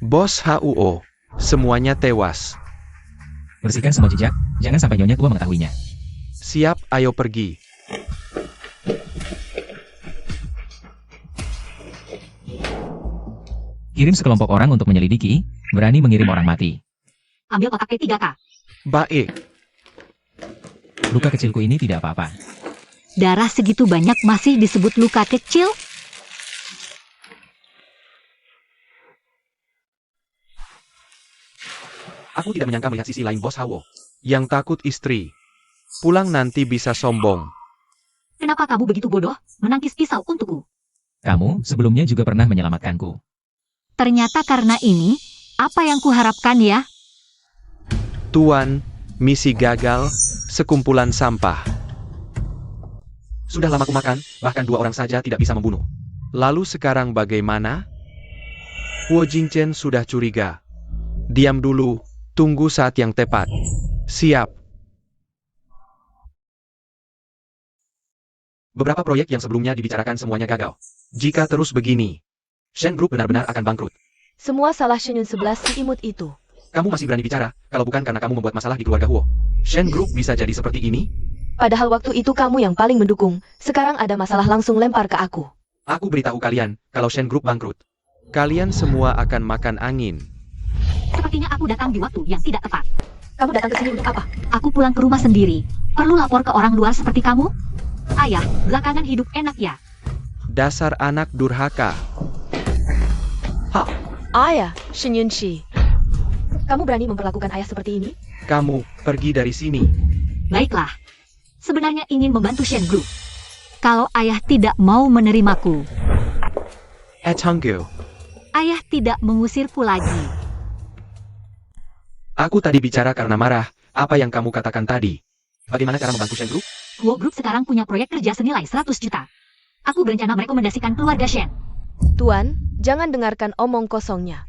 Bos HUO, semuanya tewas. Bersihkan semua jejak, jangan sampai Nyonya Tua mengetahuinya. Siap, ayo pergi. Kirim sekelompok orang untuk menyelidiki, berani mengirim orang mati. Ambil kotak P3K. Baik. Luka kecilku ini tidak apa-apa. Darah segitu banyak masih disebut luka kecil? Aku tidak menyangka melihat sisi lain Bos Huo. Yang takut istri. Pulang nanti bisa sombong. Kenapa kamu begitu bodoh, menangkis pisau untukku? Kamu sebelumnya juga pernah menyelamatkanku. Ternyata karena ini, apa yang kuharapkan ya? Tuan, misi gagal, sekumpulan sampah. Sudah lama kumakan, bahkan 2 orang saja tidak bisa membunuh. Lalu sekarang bagaimana? Huo Jingchen sudah curiga. Diam dulu, tunggu saat yang tepat. Siap. Beberapa proyek yang sebelumnya dibicarakan semuanya gagal. Jika terus begini, Shen Group benar-benar akan bangkrut. Semua salah Shenyun 11 si imut itu. Kamu masih berani bicara, kalau bukan karena kamu membuat masalah di keluarga Huo. Shen Group bisa jadi seperti ini? Padahal waktu itu kamu yang paling mendukung. Sekarang ada masalah langsung lempar ke aku. Aku beritahu kalian, kalau Shen Group bangkrut. Kalian semua akan makan angin. Sepertinya aku datang di waktu yang tidak tepat. Kamu datang ke sini untuk apa? Aku pulang ke rumah sendiri. Perlu lapor ke orang luar seperti kamu? Ayah, belakangan hidup enak ya. Dasar anak durhaka. Ayah, Shen Yunshi. Kamu berani memperlakukan ayah seperti ini? Kamu, pergi dari sini. Baiklah. Sebenarnya ingin membantu Shen Group. Kalau ayah tidak mau menerimaku, Hanggu. ayah tidak mengusirku lagi. Aku tadi bicara karena marah. Apa yang kamu katakan tadi? Bagaimana cara membantu Shen Group? Huo Group sekarang punya proyek kerja senilai 100 juta. Aku berencana merekomendasikan keluarga Shen. Tuan, jangan dengarkan omong kosongnya.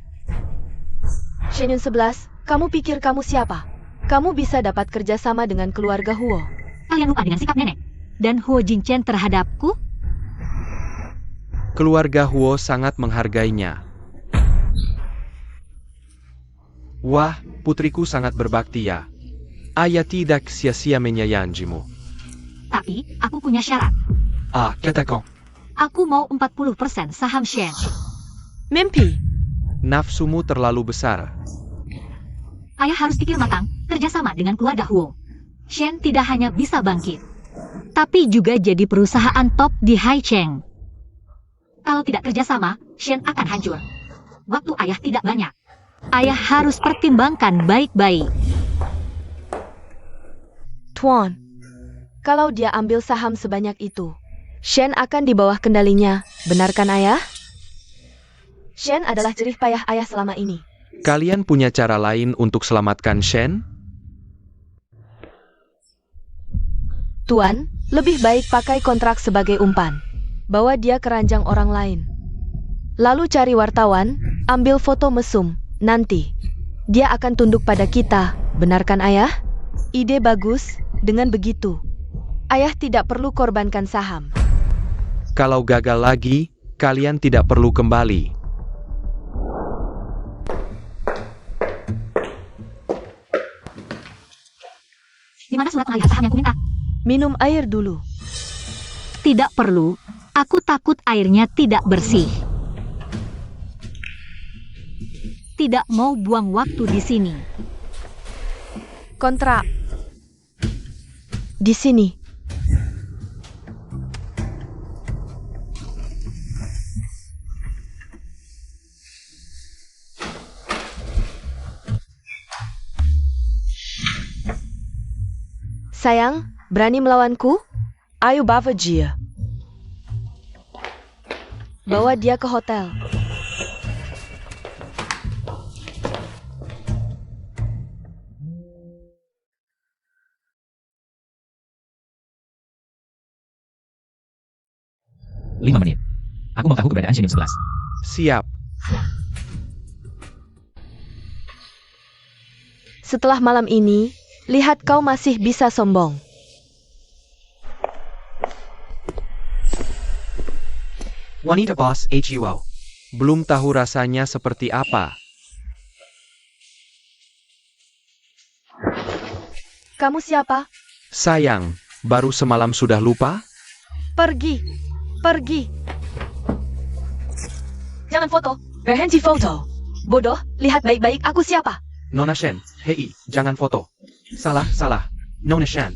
Shen Yun 11, kamu pikir kamu siapa? Kamu bisa dapat kerjasama dengan keluarga Huo. Kalian lupa dengan sikap nenek dan Huo Jingchen terhadapku? Keluarga Huo sangat menghargainya. Wah, putriku sangat berbakti ya. Ayah tidak sia-sia menyayangimu. Tapi, aku punya syarat. Katakan. Aku mau 40% saham Shen. Mimpi. Nafsumu terlalu besar. Ayah harus pikir matang, kerjasama dengan keluarga Huo. Shen tidak hanya bisa bangkit, tapi juga jadi perusahaan top di Haicheng. Kalau tidak kerjasama, Shen akan hancur. Waktu ayah tidak banyak. Ayah harus pertimbangkan baik-baik. Tuan, kalau dia ambil saham sebanyak itu, Shen akan di bawah kendalinya. Benarkan ayah? Shen adalah jerih payah ayah selama ini. Kalian punya cara lain untuk selamatkan Shen? Tuan, lebih baik pakai kontrak sebagai umpan. Bawa dia ke ranjang orang lain. Lalu cari wartawan, ambil foto mesum. Nanti, dia akan tunduk pada kita. Benarkan ayah? Ide bagus. Dengan begitu, ayah tidak perlu korbankan saham. Kalau gagal lagi, kalian tidak perlu kembali. Di mana surat pengalihan saham yang kuminta? Minum air dulu. Tidak perlu. Aku takut airnya tidak bersih. Tidak mau buang waktu di sini. Kontrak. Di sini. Sayang, berani melawanku? Ayo bawa dia. Bawa dia ke hotel. Lima menit. Aku mau tahu keberadaan Shen Yun 11. Siap. Setelah malam ini, lihat kau masih bisa sombong. Wanita Boss HUO. Belum tahu rasanya seperti apa. Kamu siapa? Sayang, baru semalam sudah lupa? Pergi. Pergi. Jangan foto. Berhenti foto. Bodoh, lihat baik-baik aku siapa. Nona Shen, hei, jangan foto. Salah. Nona Shen,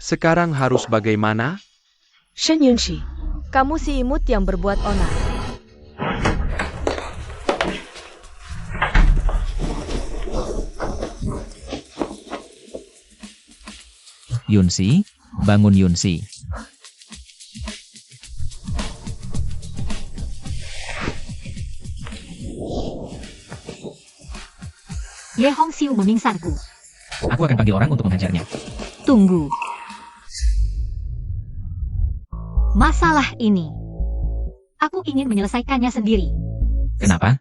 Sekarang harus bagaimana? Shen Yunshi, kamu si imut yang berbuat onar. Yunsi, bangun Yunsi. Ye Hongxiu memingsanku. Aku akan panggil orang untuk menghajarnya. Tunggu. Masalah ini, aku ingin menyelesaikannya sendiri. Kenapa?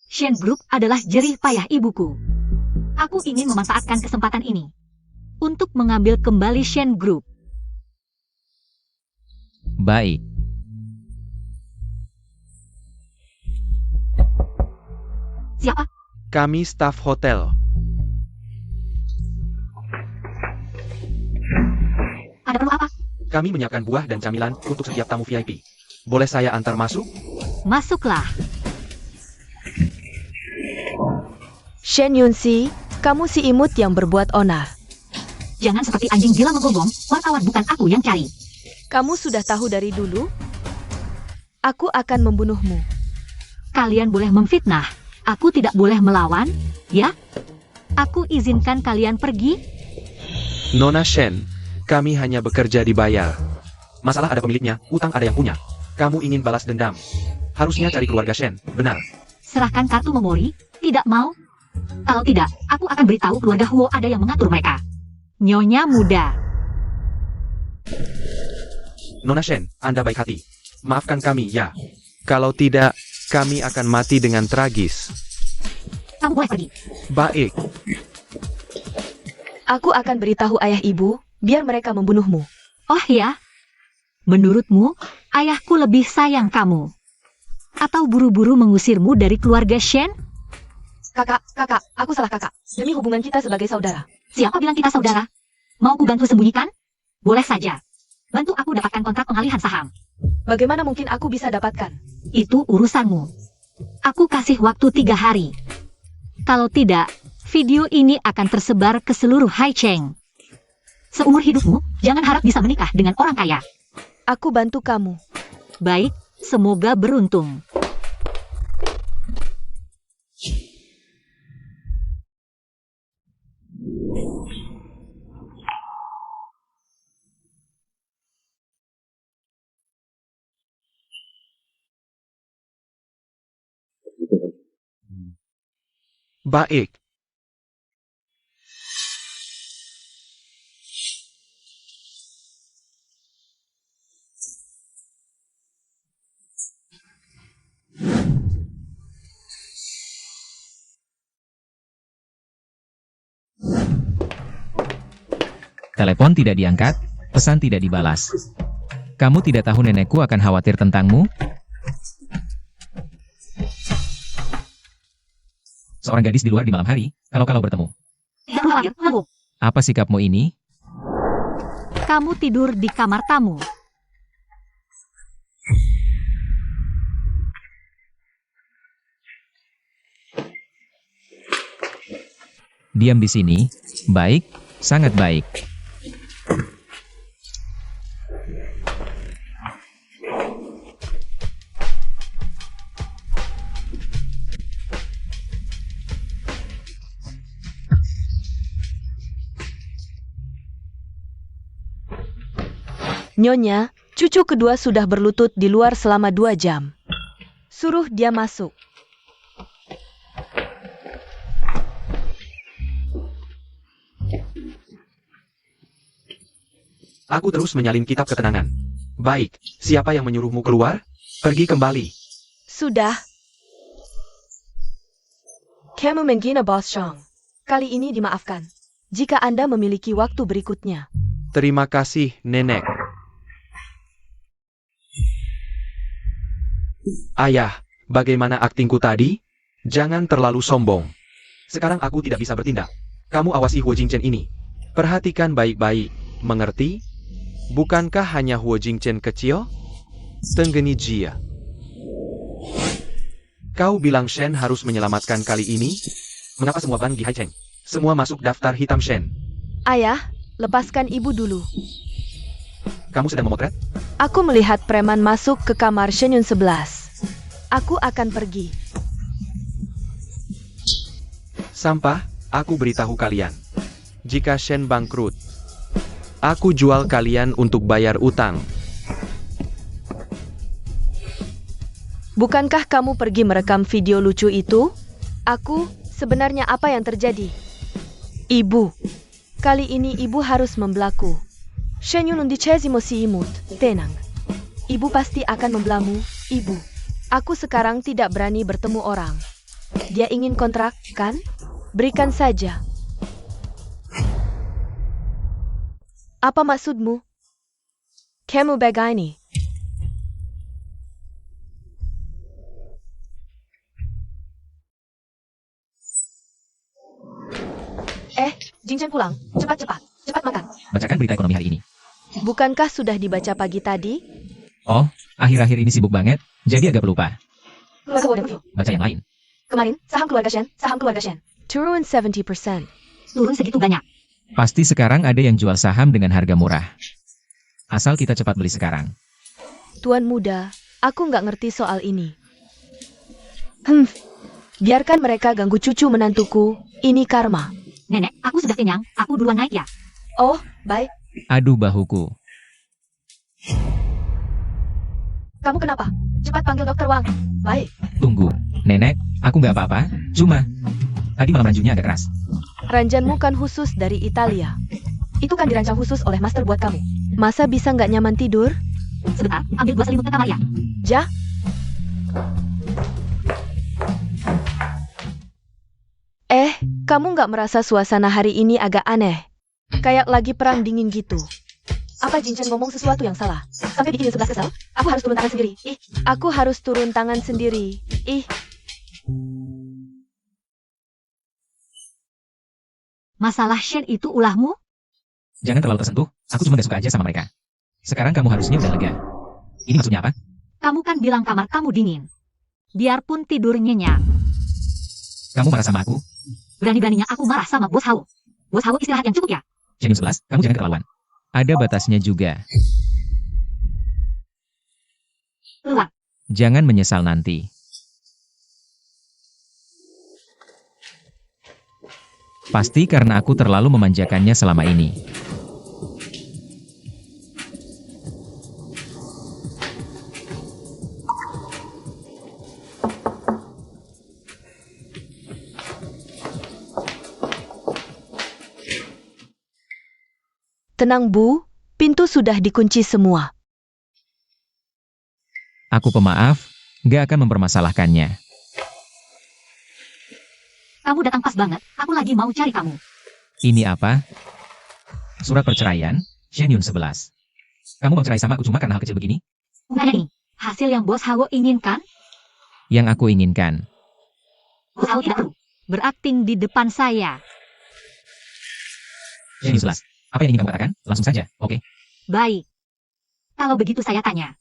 Shen Group adalah jerih payah ibuku. Aku ingin memanfaatkan kesempatan ini untuk mengambil kembali Shen Group. Baik. Siapa? Kami staf hotel. Kami menyiapkan buah dan camilan untuk setiap tamu VIP. Boleh saya antar masuk? Masuklah. Shen Yunxi, kamu si imut yang berbuat onar. Jangan seperti anjing gila menggonggong, wartawan bukan aku yang cari. Kamu sudah tahu dari dulu? Aku akan membunuhmu. Kalian boleh memfitnah. Aku tidak boleh melawan, ya? Aku izinkan kalian pergi. Nona Shen, kami hanya bekerja dibayar. Masalah ada pemiliknya, utang ada yang punya. Kamu ingin balas dendam. Harusnya cari keluarga Shen, benar. Serahkan kartu memori, tidak mau? Kalau tidak, aku akan beritahu keluarga Huo ada yang mengatur mereka. Nyonya muda. Nona Shen, Anda baik hati. Maafkan kami, ya. Kalau tidak, kami akan mati dengan tragis. Kamu boleh pergi. Baik, Aku akan beritahu ayah ibu, biar mereka membunuhmu. Oh ya? Menurutmu, ayahku lebih sayang kamu? Atau buru-buru mengusirmu dari keluarga Shen? Kakak, aku salah kakak. Demi hubungan kita sebagai saudara. Siapa bilang kita saudara? Mau ku bantu sembunyikan? Boleh saja. Bantu aku dapatkan kontrak pengalihan saham. Bagaimana mungkin aku bisa dapatkan? Itu urusanmu. Aku kasih waktu 3 hari. Kalau tidak, video ini akan tersebar ke seluruh Haicheng. Seumur hidupmu, jangan harap bisa menikah dengan orang kaya. Aku bantu kamu. Baik, semoga beruntung. baik. Telepon tidak diangkat, pesan tidak dibalas. Kamu tidak tahu nenekku akan khawatir tentangmu? Seorang gadis di luar di malam hari, kalau bertemu. Jangan khawatir, aku. Apa sikapmu ini? Kamu tidur di kamar tamu. Diam di sini. Baik, sangat baik. Nyonya, cucu kedua sudah berlutut di luar selama 2 jam. Suruh dia masuk. Aku terus menyalin kitab ketenangan. Baik, siapa yang menyuruhmu keluar? Pergi kembali. Sudah. Kamu menghina Bos Chong. Kali ini dimaafkan. Jika Anda memiliki waktu berikutnya. Terima kasih, Nenek. Ayah, bagaimana aktingku tadi? Jangan terlalu sombong. Sekarang aku tidak bisa bertindak. Kamu awasi Huo Jingchen ini. Perhatikan baik-baik, mengerti? Bukankah hanya Huo Jingchen kecil? Tenggeni Jia. Kau bilang Shen harus menyelamatkan kali ini? Mengapa semua ban di Haicheng? Semua masuk daftar hitam Shen. Ayah, lepaskan ibu dulu. Kamu sedang memotret? Aku melihat preman masuk ke kamar Shenyun 11. Aku akan pergi. Sampah, aku beritahu kalian. Jika Shen bangkrut, aku jual kalian untuk bayar utang. Bukankah kamu pergi merekam video lucu itu? Aku, sebenarnya apa yang terjadi? Ibu, kali ini ibu harus membelaku. Shenyun undicezimo si imut, tenang. Ibu pasti akan membelamu, ibu. Aku sekarang tidak berani bertemu orang. Dia ingin kontrak, kan? Berikan saja. Apa maksudmu? Kamu begini. Jingchen pulang. Cepat-cepat. Cepat makan. Bacakan berita ekonomi hari ini. Bukankah sudah dibaca pagi tadi? Oh, akhir-akhir ini sibuk banget, jadi agak pelupa. Keluarga Wo dan Putih. Baca yang lain. Kemarin, saham keluarga Shen. Turun 70%. Turun segitu banyak. Pasti sekarang ada yang jual saham dengan harga murah. Asal kita cepat beli sekarang. Tuan muda, aku nggak ngerti soal ini. Biarkan mereka ganggu cucu menantuku. Ini karma. Nenek, aku sudah kenyang. Aku duluan naik ya. Oh, baik. Aduh bahuku. Kamu kenapa? Cepat panggil dokter Wang. Baik. Tunggu, nenek, aku nggak apa-apa. Cuma, tadi malam ranjunya agak keras. Ranjanmu kan khusus dari Italia. Itu kan dirancang khusus oleh master buat kamu. Masa bisa nggak nyaman tidur? Sebentar, ambil 2 selimut ke kamar ya. Ja? Kamu nggak merasa suasana hari ini agak aneh? Kayak lagi perang dingin gitu. Apa Jinchen ngomong sesuatu yang salah? Sampai bikin sebelah kesel? Aku harus turun tangan sendiri. Aku harus turun tangan sendiri. Masalah Shen itu ulahmu? Jangan terlalu tersentuh, aku cuma gak suka aja sama mereka. Sekarang kamu harusnya udah lega. Ini maksudnya apa? Kamu kan bilang kamar kamu dingin. Biarpun tidur nyenyak. Kamu marah sama aku? Berani-beraninya aku marah sama Bos Hao. Bos Hao istirahat yang cukup ya? Jam 11, kamu jangan keterlaluan. Ada batasnya juga. Keluar. Jangan menyesal nanti. Pasti karena aku terlalu memanjakannya selama ini. Tenang Bu, pintu sudah dikunci semua. Aku pemaaf, gak akan mempermasalahkannya. Kamu datang pas banget, aku lagi mau cari kamu. Ini apa? Surat perceraian, Shen Yun 11. Kamu mau cerai sama aku cuma karena hal kecil begini? Bukan ini, hasil yang Bos Hao inginkan? Yang aku inginkan. Bos Hao tidak perlu berakting di depan saya. Shen Yun 11. Apa yang ingin kamu katakan? Langsung saja, oke? Baik. Kalau begitu saya tanya.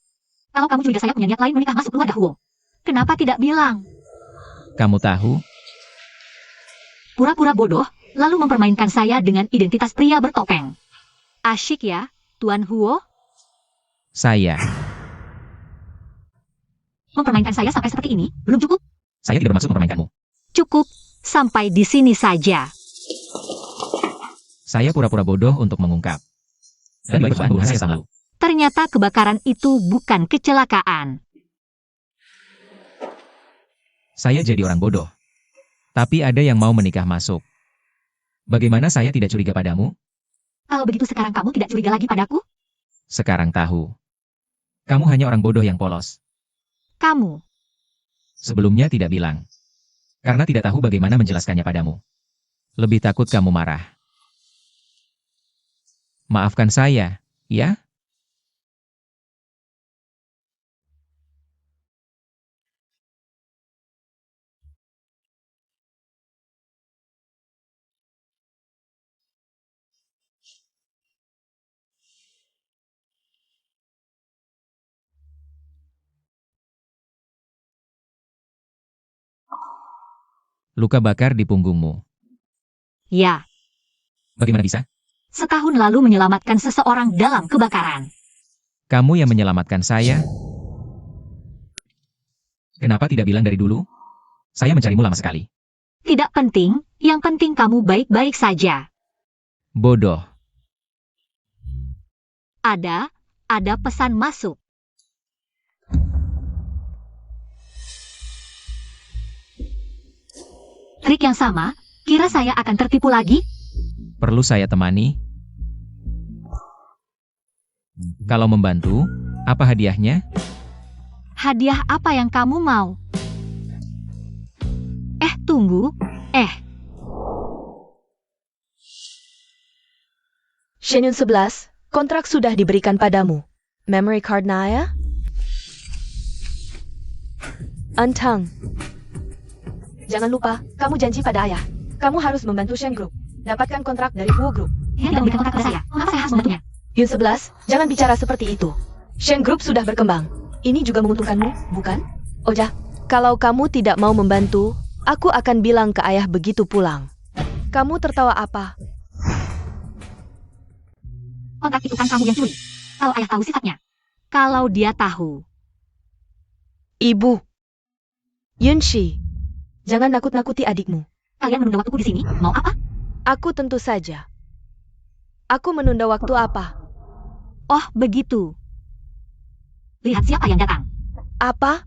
Kalau kamu curiga saya punya niat lain menikah masuk keluarga Huo, kenapa tidak bilang? Kamu tahu? Pura-pura bodoh, lalu mempermainkan saya dengan identitas pria bertopeng. Asyik ya, Tuan Huo? Saya. Mempermainkan saya sampai seperti ini, belum cukup? Saya tidak bermaksud mempermainkanmu. Cukup, sampai di sini saja. Saya pura-pura bodoh untuk mengungkap. Dan baik persoalan saya tahun lalu. Ternyata kebakaran itu bukan kecelakaan. Saya jadi orang bodoh. Tapi ada yang mau menikah masuk. Bagaimana saya tidak curiga padamu? Kalau begitu sekarang kamu tidak curiga lagi padaku? Sekarang tahu. Kamu hanya orang bodoh yang polos. Kamu. Sebelumnya tidak bilang. Karena tidak tahu bagaimana menjelaskannya padamu. Lebih takut kamu marah. Maafkan saya, ya? Luka bakar di punggungmu. Ya, Bagaimana bisa? setahun lalu menyelamatkan seseorang dalam kebakaran. Kamu yang menyelamatkan saya? Kenapa tidak bilang dari dulu? Saya mencarimu lama sekali. Tidak penting, yang penting kamu baik-baik saja. Bodoh. Ada pesan masuk. Trik yang sama, kira saya akan tertipu lagi? Perlu saya temani? Kalau membantu, apa hadiahnya? Hadiah apa yang kamu mau? Tunggu. Shen Yun 11, kontrak sudah diberikan padamu. Memory card Naya? Antang. Jangan lupa, kamu janji pada ayah. Kamu harus membantu Shen Group. Dapatkan kontrak dari Huo Group. Dia tidak memberikan kontrak pada saya. Mengapa saya harus membantunya? Yun 11, jangan bicara seperti itu. Shen Group sudah berkembang. Ini juga menguntungkanmu, bukan? Oja, kalau kamu tidak mau membantu, aku akan bilang ke ayah begitu pulang. Kamu tertawa apa? Kontrak itu kan kamu yang curi. Kalau ayah tahu sifatnya. Kalau dia tahu. Ibu. Yunshi, jangan nakut-nakuti adikmu. Kalian menunda waktuku di sini, mau apa? Aku tentu saja. Aku menunda waktu apa? Oh, begitu. Lihat siapa yang datang. Apa?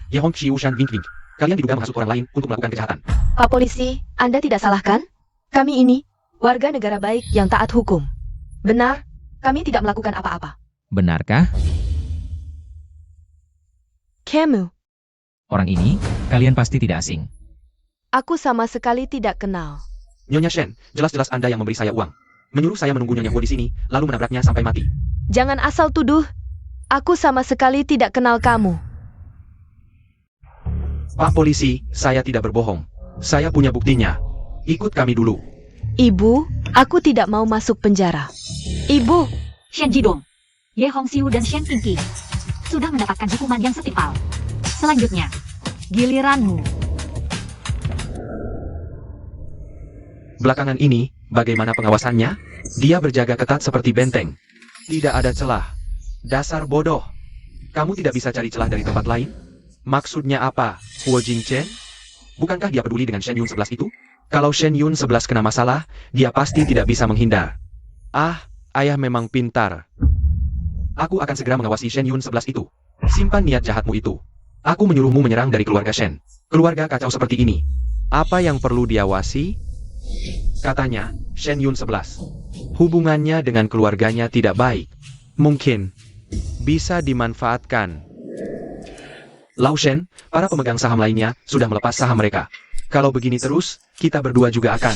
Yehong Xiushan Wink Wink. Kalian diduga menghasut orang lain untuk melakukan kejahatan. Pak Polisi, Anda tidak salah kan? Kami ini, warga negara baik yang taat hukum. Benar, kami tidak melakukan apa-apa. Benarkah? Kamu, Orang ini, kalian pasti tidak asing. aku sama sekali tidak kenal. Nyonya Shen, jelas-jelas Anda yang memberi saya uang. Menyuruh saya menunggu Nyonya Huo di sini, lalu menabraknya sampai mati. Jangan asal tuduh. Aku sama sekali tidak kenal kamu. Pak Polisi, saya tidak berbohong. Saya punya buktinya. Ikut kami dulu. Ibu, aku tidak mau masuk penjara. Ibu, Shen Jidong, Ye Hongxiu dan Shen Qingqi sudah mendapatkan hukuman yang setimpal. Selanjutnya, giliranmu. Belakangan ini, bagaimana pengawasannya? Dia berjaga ketat seperti benteng. Tidak ada celah. Dasar bodoh. Kamu tidak bisa cari celah dari tempat lain? Maksudnya apa, Huo Jingchen? Bukankah dia peduli dengan Shen Yun 11 itu? Kalau Shen Yun 11 kena masalah, dia pasti tidak bisa menghindar. Ah, ayah memang pintar. Aku akan segera mengawasi Shen Yun 11 itu. Simpan niat jahatmu itu. Aku menyuruhmu menyerang dari keluarga Shen. Keluarga kacau seperti ini. Apa yang perlu diawasi? Katanya, Shen Yun 11. Hubungannya dengan keluarganya tidak baik. Mungkin bisa dimanfaatkan. Lao Shen, para pemegang saham lainnya sudah melepas saham mereka. Kalau begini terus, kita berdua juga akan.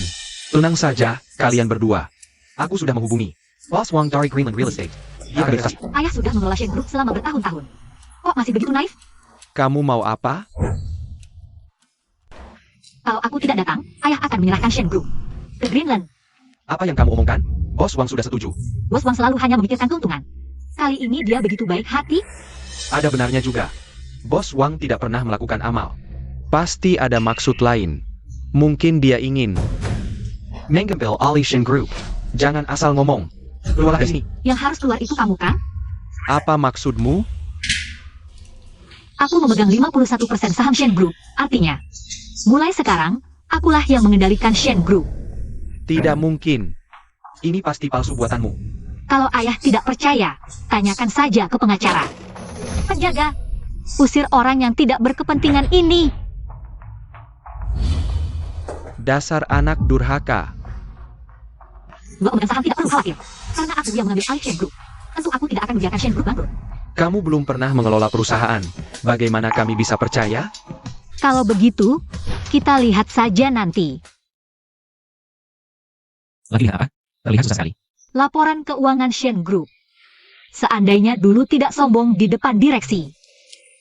Tenang saja, kalian berdua. Aku sudah menghubungi Boss Wang dari Greenland Real Estate. Dia akan kasih. Ayah sudah mengelola Shen Group selama bertahun-tahun. Kok masih begitu naif? Kamu mau apa? Kalau aku tidak datang, ayah akan menyerahkan Shen Group ke Greenland. Apa yang kamu omongkan? Bos Wang sudah setuju. Bos Wang selalu hanya memikirkan keuntungan. Kali ini dia begitu baik hati. Ada benarnya juga. Bos Wang tidak pernah melakukan amal. Pasti ada maksud lain. Mungkin dia ingin. Menggempel Ali Shen Group. Jangan asal ngomong. Keluarlah dari sini. Yang harus keluar itu kamu kan? Apa maksudmu? Aku memegang 51% saham Shen Group. Artinya, mulai sekarang, akulah yang mengendalikan Shen Group. Tidak mungkin. Ini pasti palsu buatanmu. Kalau ayah tidak percaya, tanyakan saja ke pengacara. Penjaga, usir orang yang tidak berkepentingan ini. Dasar anak durhaka. Dua pemegang saham tidak perlu khawatir. Karena aku yang mengambil alih Shen Group. Tentu aku tidak akan membiarkan Shen Group bangkrut. Kamu belum pernah mengelola perusahaan. Bagaimana kami bisa percaya? Kalau begitu, kita lihat saja nanti. Lagi lihat apa? Terlihat susah sekali. Laporan keuangan Shen Group. Seandainya dulu tidak sombong di depan direksi.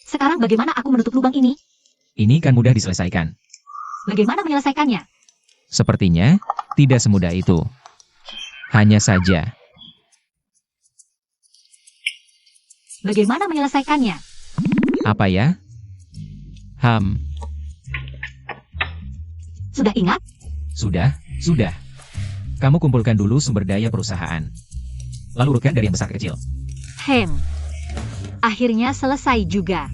Sekarang bagaimana aku menutup lubang ini? Ini kan mudah diselesaikan. Bagaimana menyelesaikannya? Sepertinya, tidak semudah itu. Hanya saja, Bagaimana menyelesaikannya? apa ya? Sudah ingat? Sudah. Kamu kumpulkan dulu sumber daya perusahaan. Lalu urutkan dari yang besar ke kecil. Akhirnya selesai juga.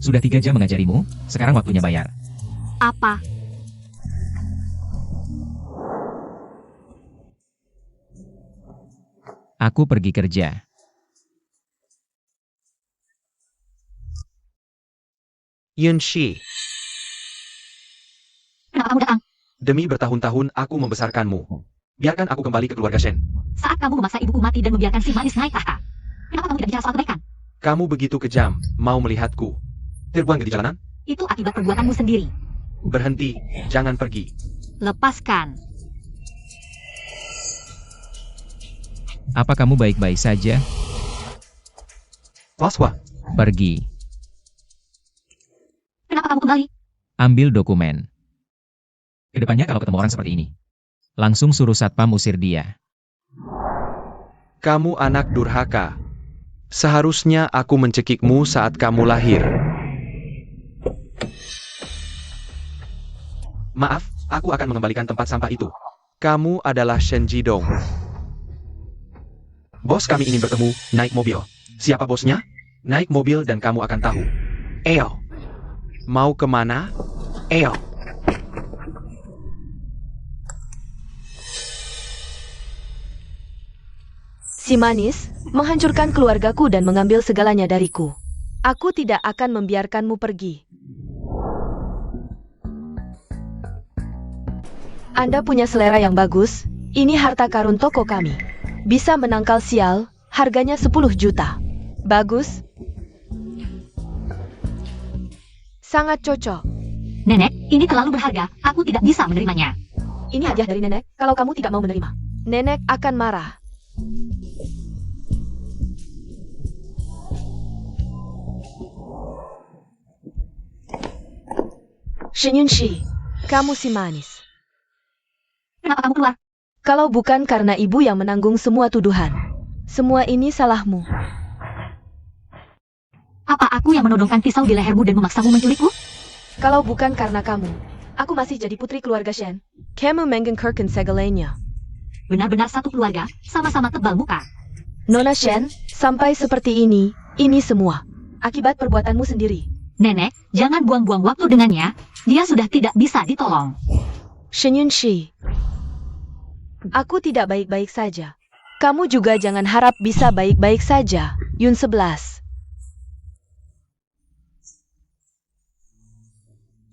Sudah 3 jam mengajarimu, sekarang waktunya bayar. Apa? Aku pergi kerja. Yunshi, Kenapa kamu datang? Demi bertahun-tahun aku membesarkanmu. Biarkan aku kembali ke keluarga Shen. Saat kamu memaksa ibuku mati dan membiarkan si manis naik tahta. Kenapa kamu tidak bicara soal kebaikan? Kamu begitu kejam, mau melihatku. Terbuang di jalanan? Itu akibat perbuatanmu sendiri. Berhenti, jangan pergi. Lepaskan. Apa kamu baik-baik saja? Bos Wang, Pergi. Kenapa kamu kembali? Ambil dokumen. Kedepannya kalau ketemu orang seperti ini, langsung suruh satpam usir dia. Kamu anak durhaka. Seharusnya aku mencekikmu saat kamu lahir. Maaf, aku akan mengembalikan tempat sampah itu. Kamu adalah Shen Jidong. Bos kami ingin bertemu, naik mobil. Siapa bosnya? Naik mobil dan kamu akan tahu. Eo, Mau kemana? Eo. Si manis menghancurkan keluargaku dan mengambil segalanya dariku. Aku tidak akan membiarkanmu pergi. Anda punya selera yang bagus. Ini harta karun toko kami. Bisa menangkal sial, harganya 10 juta. Bagus. Sangat cocok. Nenek, ini terlalu berharga. Aku tidak bisa menerimanya. Ini hadiah dari nenek, kalau kamu tidak mau menerima. Nenek akan marah. Shenyunshi, kamu si manis. Kenapa kamu keluar? Kalau bukan karena ibu yang menanggung semua tuduhan. Semua ini salahmu. Apa aku yang menodongkan pisau di lehermu dan memaksamu menculikku? Kalau bukan karena kamu, aku masih jadi putri keluarga Shen. Kamu menggengkerkan segalanya. Benar-benar satu keluarga, sama-sama tebal muka. Nona Shen, sampai seperti ini semua akibat perbuatanmu sendiri. Nenek, jangan buang-buang waktu dengannya. Dia sudah tidak bisa ditolong. Shenyunshi, aku tidak baik-baik saja. Kamu juga jangan harap bisa baik-baik saja. Yun 11.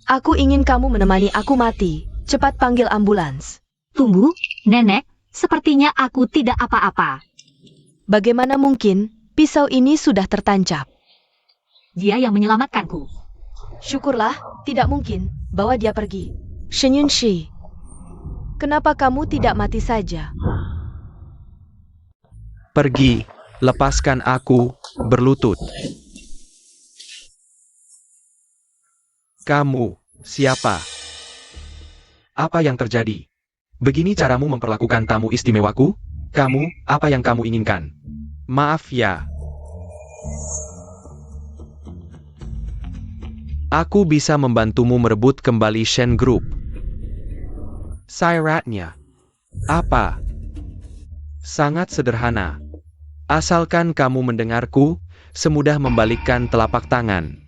Aku ingin kamu menemani aku mati. Cepat panggil ambulans. Tunggu, Nenek. Sepertinya aku tidak apa-apa. Bagaimana mungkin pisau ini sudah tertancap? Dia yang menyelamatkanku. Syukurlah, tidak mungkin bawa dia pergi. Shenyunshi, kenapa kamu tidak mati saja? Pergi, lepaskan aku, berlutut. Kamu, siapa? Apa yang terjadi? Begini caramu memperlakukan tamu istimewaku? Kamu, apa yang kamu inginkan? Maaf ya. Aku bisa membantumu merebut kembali Shen Group. Syaratnya apa? Sangat sederhana. Asalkan kamu mendengarku, semudah membalikkan telapak tangan.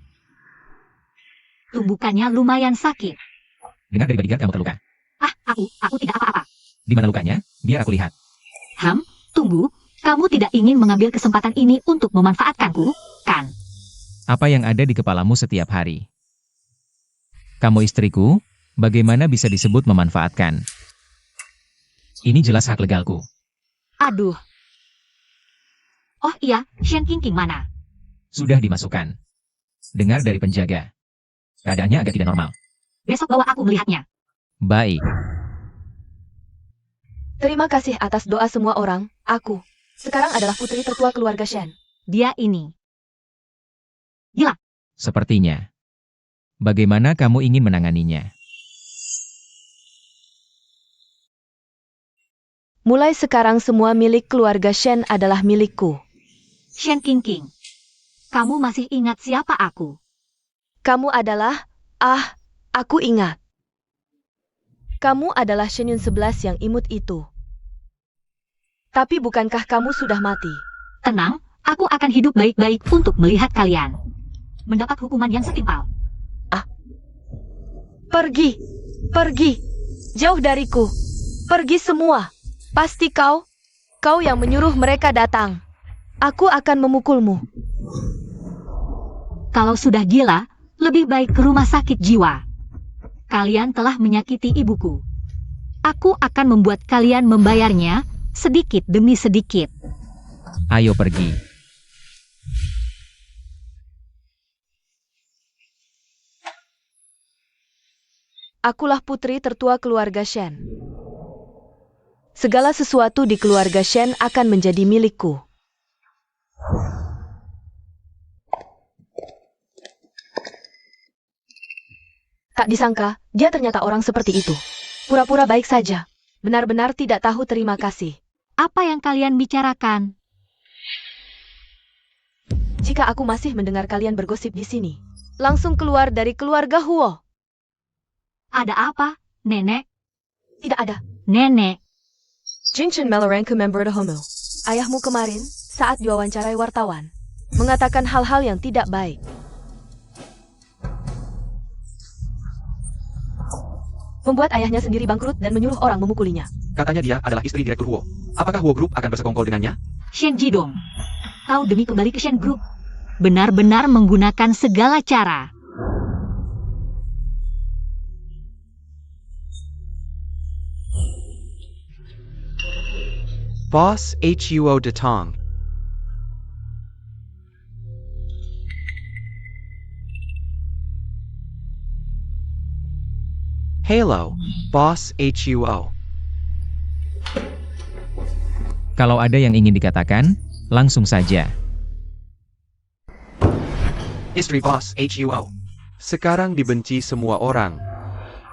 Tumbukannya lumayan sakit. Dengar dari bodyguard kamu terluka. Aku tidak apa-apa. Di mana lukanya? Biar aku lihat. Tunggu. Kamu tidak ingin mengambil kesempatan ini untuk memanfaatkanku, kan? Apa yang ada di kepalamu setiap hari? Kamu istriku, bagaimana bisa disebut memanfaatkan? Ini jelas hak legalku. Aduh. Oh iya, Shen Qingqing mana? Sudah dimasukkan. Dengar dari penjaga. Keadaannya agak tidak normal. Besok bawa aku melihatnya. Baik. Terima kasih atas doa semua orang. Aku sekarang adalah putri tertua keluarga Shen. Dia ini. Sepertinya. Bagaimana kamu ingin menanganinya? Mulai sekarang semua milik keluarga Shen adalah milikku. Shen Qingqing. Kamu masih ingat siapa aku? Kamu adalah, aku ingat. Kamu adalah Shenyun 11 yang imut itu. Tapi bukankah kamu sudah mati? Tenang, aku akan hidup baik-baik untuk melihat kalian mendapat hukuman yang setimpal. Pergi, pergi, jauh dariku. Pergi semua. Pasti kau yang menyuruh mereka datang. Aku akan memukulmu. Kalau sudah gila, lebih baik ke rumah sakit jiwa. Kalian telah menyakiti ibuku. Aku akan membuat kalian membayarnya sedikit demi sedikit. Ayo pergi. Akulah putri tertua keluarga Shen. Segala sesuatu di keluarga Shen akan menjadi milikku. Tak disangka, dia ternyata orang seperti itu. Pura-pura baik saja. Benar-benar tidak tahu terima kasih. Apa yang yang kalian bicarakan? Jika aku masih mendengar kalian bergosip di sini, langsung keluar dari keluarga Huo. Ada apa, Nenek? Tidak ada. Nenek, Jinchen Melarangku member the Homo. Ayahmu kemarin, saat diwawancarai wartawan, mengatakan hal-hal yang tidak baik. Membuat ayahnya sendiri bangkrut dan menyuruh orang memukulinya. Katanya dia adalah istri Direktur Huo. Apakah Huo Group akan bersekongkol dengannya? Shen Jidong. Kau demi kembali ke Shen Group, benar-benar menggunakan segala cara. Boss Huo Datong. Hello, Boss Huo. Kalau ada yang ingin dikatakan, langsung saja. Istri Boss Huo. Sekarang dibenci semua orang.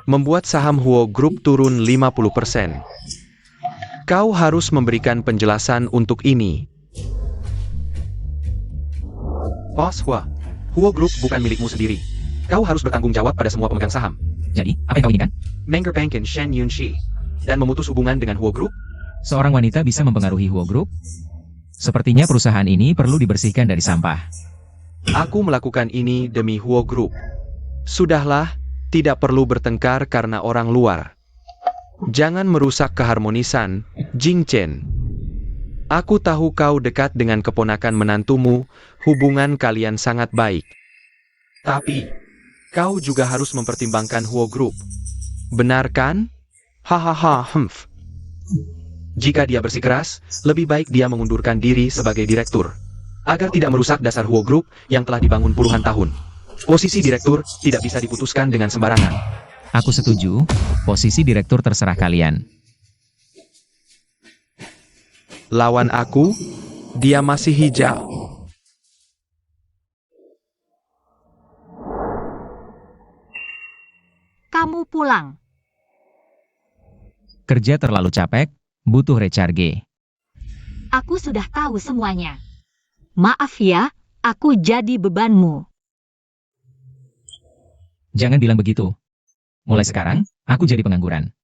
Membuat saham Huo Group turun 50%. Kau harus memberikan penjelasan untuk ini. Boss Huo Group bukan milikmu sendiri. Kau harus bertanggung jawab pada semua pemegang saham. Jadi, apa yang kau inginkan? Menger Bankin Shen Yunshi. Dan memutus hubungan dengan Huo Group? Seorang wanita bisa mempengaruhi Huo Group? Sepertinya perusahaan ini perlu dibersihkan dari sampah. Aku melakukan ini demi Huo Group. Sudahlah, tidak perlu bertengkar karena orang luar. Jangan merusak keharmonisan, Jing Chen. Aku tahu kau dekat dengan keponakan menantumu, hubungan kalian sangat baik. Tapi, kau juga harus mempertimbangkan Huo Group. Benar kan? Hahaha, humph. Jika dia bersikeras, lebih baik dia mengundurkan diri sebagai direktur. Agar tidak merusak dasar Huo Group yang telah dibangun puluhan tahun. Posisi direktur tidak bisa diputuskan dengan sembarangan. Aku setuju, posisi direktur terserah kalian. Lawan aku, dia masih hijau. Kamu pulang. Kerja terlalu capek, butuh recharge. Aku sudah tahu semuanya. Maaf ya, aku jadi bebanmu. Jangan bilang begitu. Mulai sekarang, aku jadi pengangguran.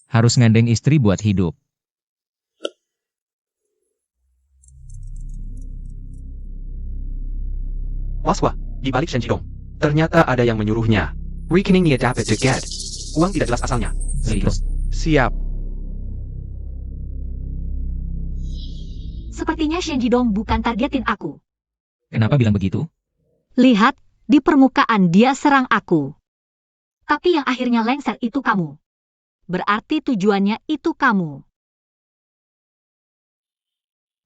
Harus ngandeng istri buat hidup. Waswa, di balik Shen Jidong. Ternyata ada yang menyuruhnya. Rekening ia dapat to get. Uang tidak jelas asalnya. Serius. Siap. Sepertinya Shen Jidong bukan targetin aku. Kenapa bilang begitu? Lihat, di permukaan dia serang aku. Tapi yang akhirnya lengser itu kamu. Berarti tujuannya itu kamu.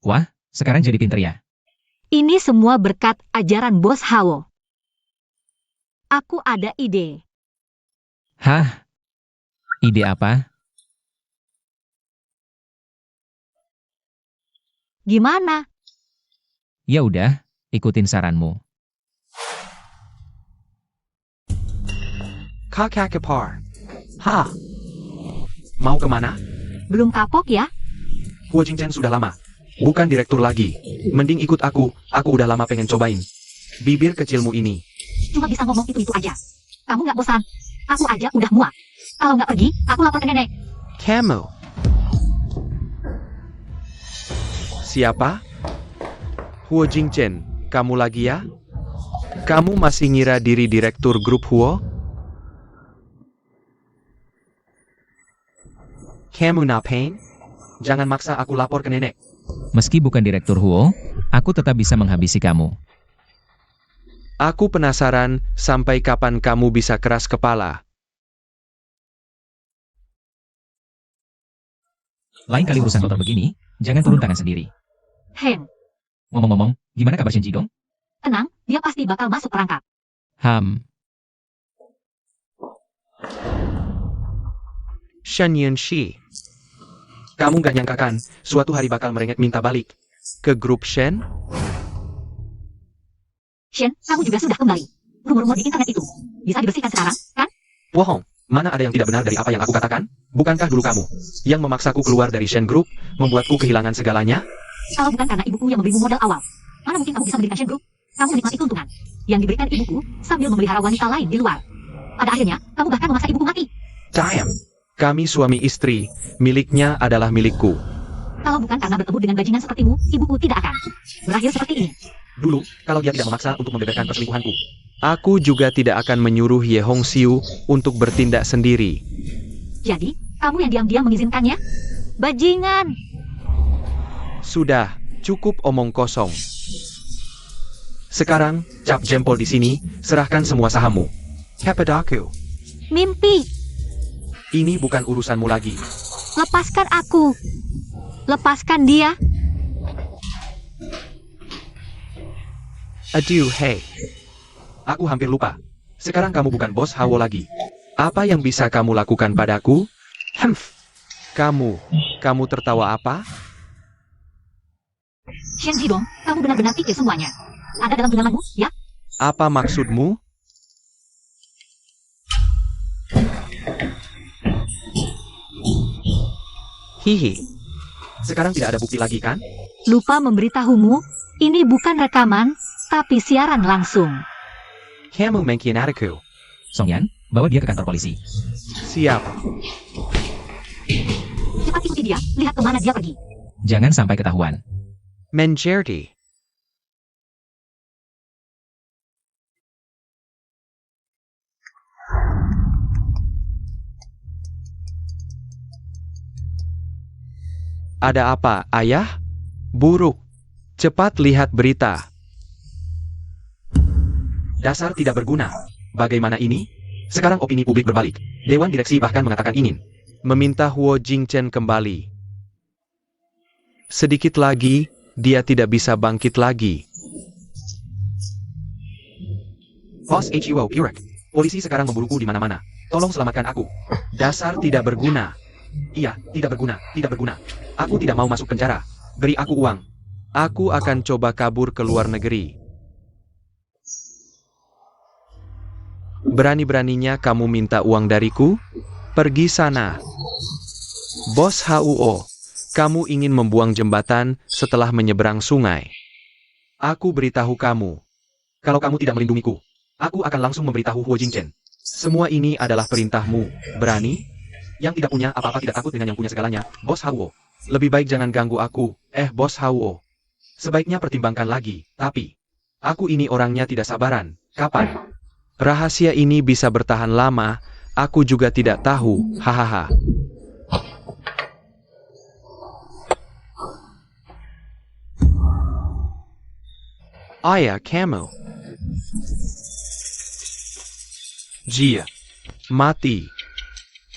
Wah, sekarang jadi pinter ya. Ini semua berkat ajaran Bos Hao. Aku ada ide. Hah? Ide apa? Gimana? Ya udah, ikutin saranmu. Kakak kepar. Ha. Mau kemana? Belum kapok ya? Huo Jingchen sudah lama. Bukan direktur lagi. Mending ikut aku udah lama pengen cobain. Bibir kecilmu ini. Cuma bisa ngomong itu aja. Kamu nggak bosan? Aku aja udah muak. Kalau nggak pergi, aku lapor ke nenek. Kamu. Siapa? Huo Jingchen, kamu lagi ya? Kamu masih ngira diri direktur grup Huo? Kamu ngapain? Jangan maksa aku lapor ke nenek. Meski bukan direktur Huo, aku tetap bisa menghabisi kamu. Aku penasaran sampai kapan kamu bisa keras kepala. Lain kali urusan kotor begini, jangan turun tangan sendiri. Hen, Ngomong-ngomong, gimana kabar Shen Jidong? tenang, dia pasti bakal masuk perangkap. Shen Yunshi, Kamu gak nyangka kan, suatu hari bakal merengek minta balik. ke grup Shen? Shen, kamu juga sudah kembali. Rumor-rumor di internet itu bisa dibersihkan sekarang, kan? Bohong, Mana ada yang tidak benar dari apa yang aku katakan? Bukankah dulu kamu yang memaksaku keluar dari Shen Group, membuatku kehilangan segalanya? Kalau bukan karena ibuku yang memberimu modal awal, mana mungkin kamu bisa mendirikan Shen Group? Kamu menikmati keuntungan yang diberikan ibuku sambil memelihara wanita lain di luar. Pada akhirnya, kamu bahkan memaksa ibuku mati. Damn. Kami suami istri, miliknya adalah milikku. Kalau bukan karena bertemu dengan bajingan sepertimu, ibuku tidak akan berakhir seperti ini. Dulu, kalau dia tidak memaksa untuk membeberkan perselingkuhanku. Aku juga tidak akan menyuruh Ye Hongxiu untuk bertindak sendiri. Jadi, kamu yang diam-diam mengizinkannya? Bajingan! Sudah, cukup omong kosong. Sekarang, cap jempol di sini, serahkan semua sahammu. Kepadaku. Mimpi! Ini bukan urusanmu lagi. Lepaskan aku! Lepaskan dia! Aduh, hey. Aku hampir lupa. Sekarang kamu bukan bos Hawo lagi. Apa yang bisa kamu lakukan padaku? Humph. Kamu tertawa apa? Shen Jidong, kamu benar-benar pikir semuanya ada dalam genggamanmu, ya? Apa maksudmu? Hihi. Sekarang tidak ada bukti lagi kan? Lupa memberitahumu, ini bukan rekaman, tapi siaran langsung. Kamu mengkhianatiku. Songyan, bawa dia ke kantor polisi. Siap. Cepat ikuti dia, lihat kemana dia pergi. Jangan sampai ketahuan. Mencerti. Ada apa, ayah? Buruk. Cepat lihat berita. Dasar tidak berguna. Bagaimana ini? Sekarang opini publik berbalik. Dewan direksi bahkan mengatakan ingin Meminta Huo Jingchen kembali. Sedikit lagi, dia tidak bisa bangkit lagi. Boss HUO Purek. Polisi sekarang memburuku di mana-mana. Tolong selamatkan aku. Dasar tidak berguna. Iya, tidak berguna, tidak berguna. Aku tidak mau masuk penjara. Beri aku uang. Aku akan coba kabur ke luar negeri. Berani-beraninya kamu minta uang dariku? Pergi sana. Bos HUO, kamu ingin membuang jembatan setelah menyeberang sungai. Aku beritahu kamu. Kalau kamu tidak melindungiku, aku akan langsung memberitahu Huo Jingchen. Semua ini adalah perintahmu. Berani? Yang tidak punya apa-apa tidak takut dengan yang punya segalanya, Bos Hawo. Lebih baik jangan ganggu aku, Bos HUO. Sebaiknya pertimbangkan lagi, tapi aku ini orangnya tidak sabaran. Kapan? Rahasia ini bisa bertahan lama, aku juga tidak tahu, hahaha. Ayah, kamu. Jia. Mati.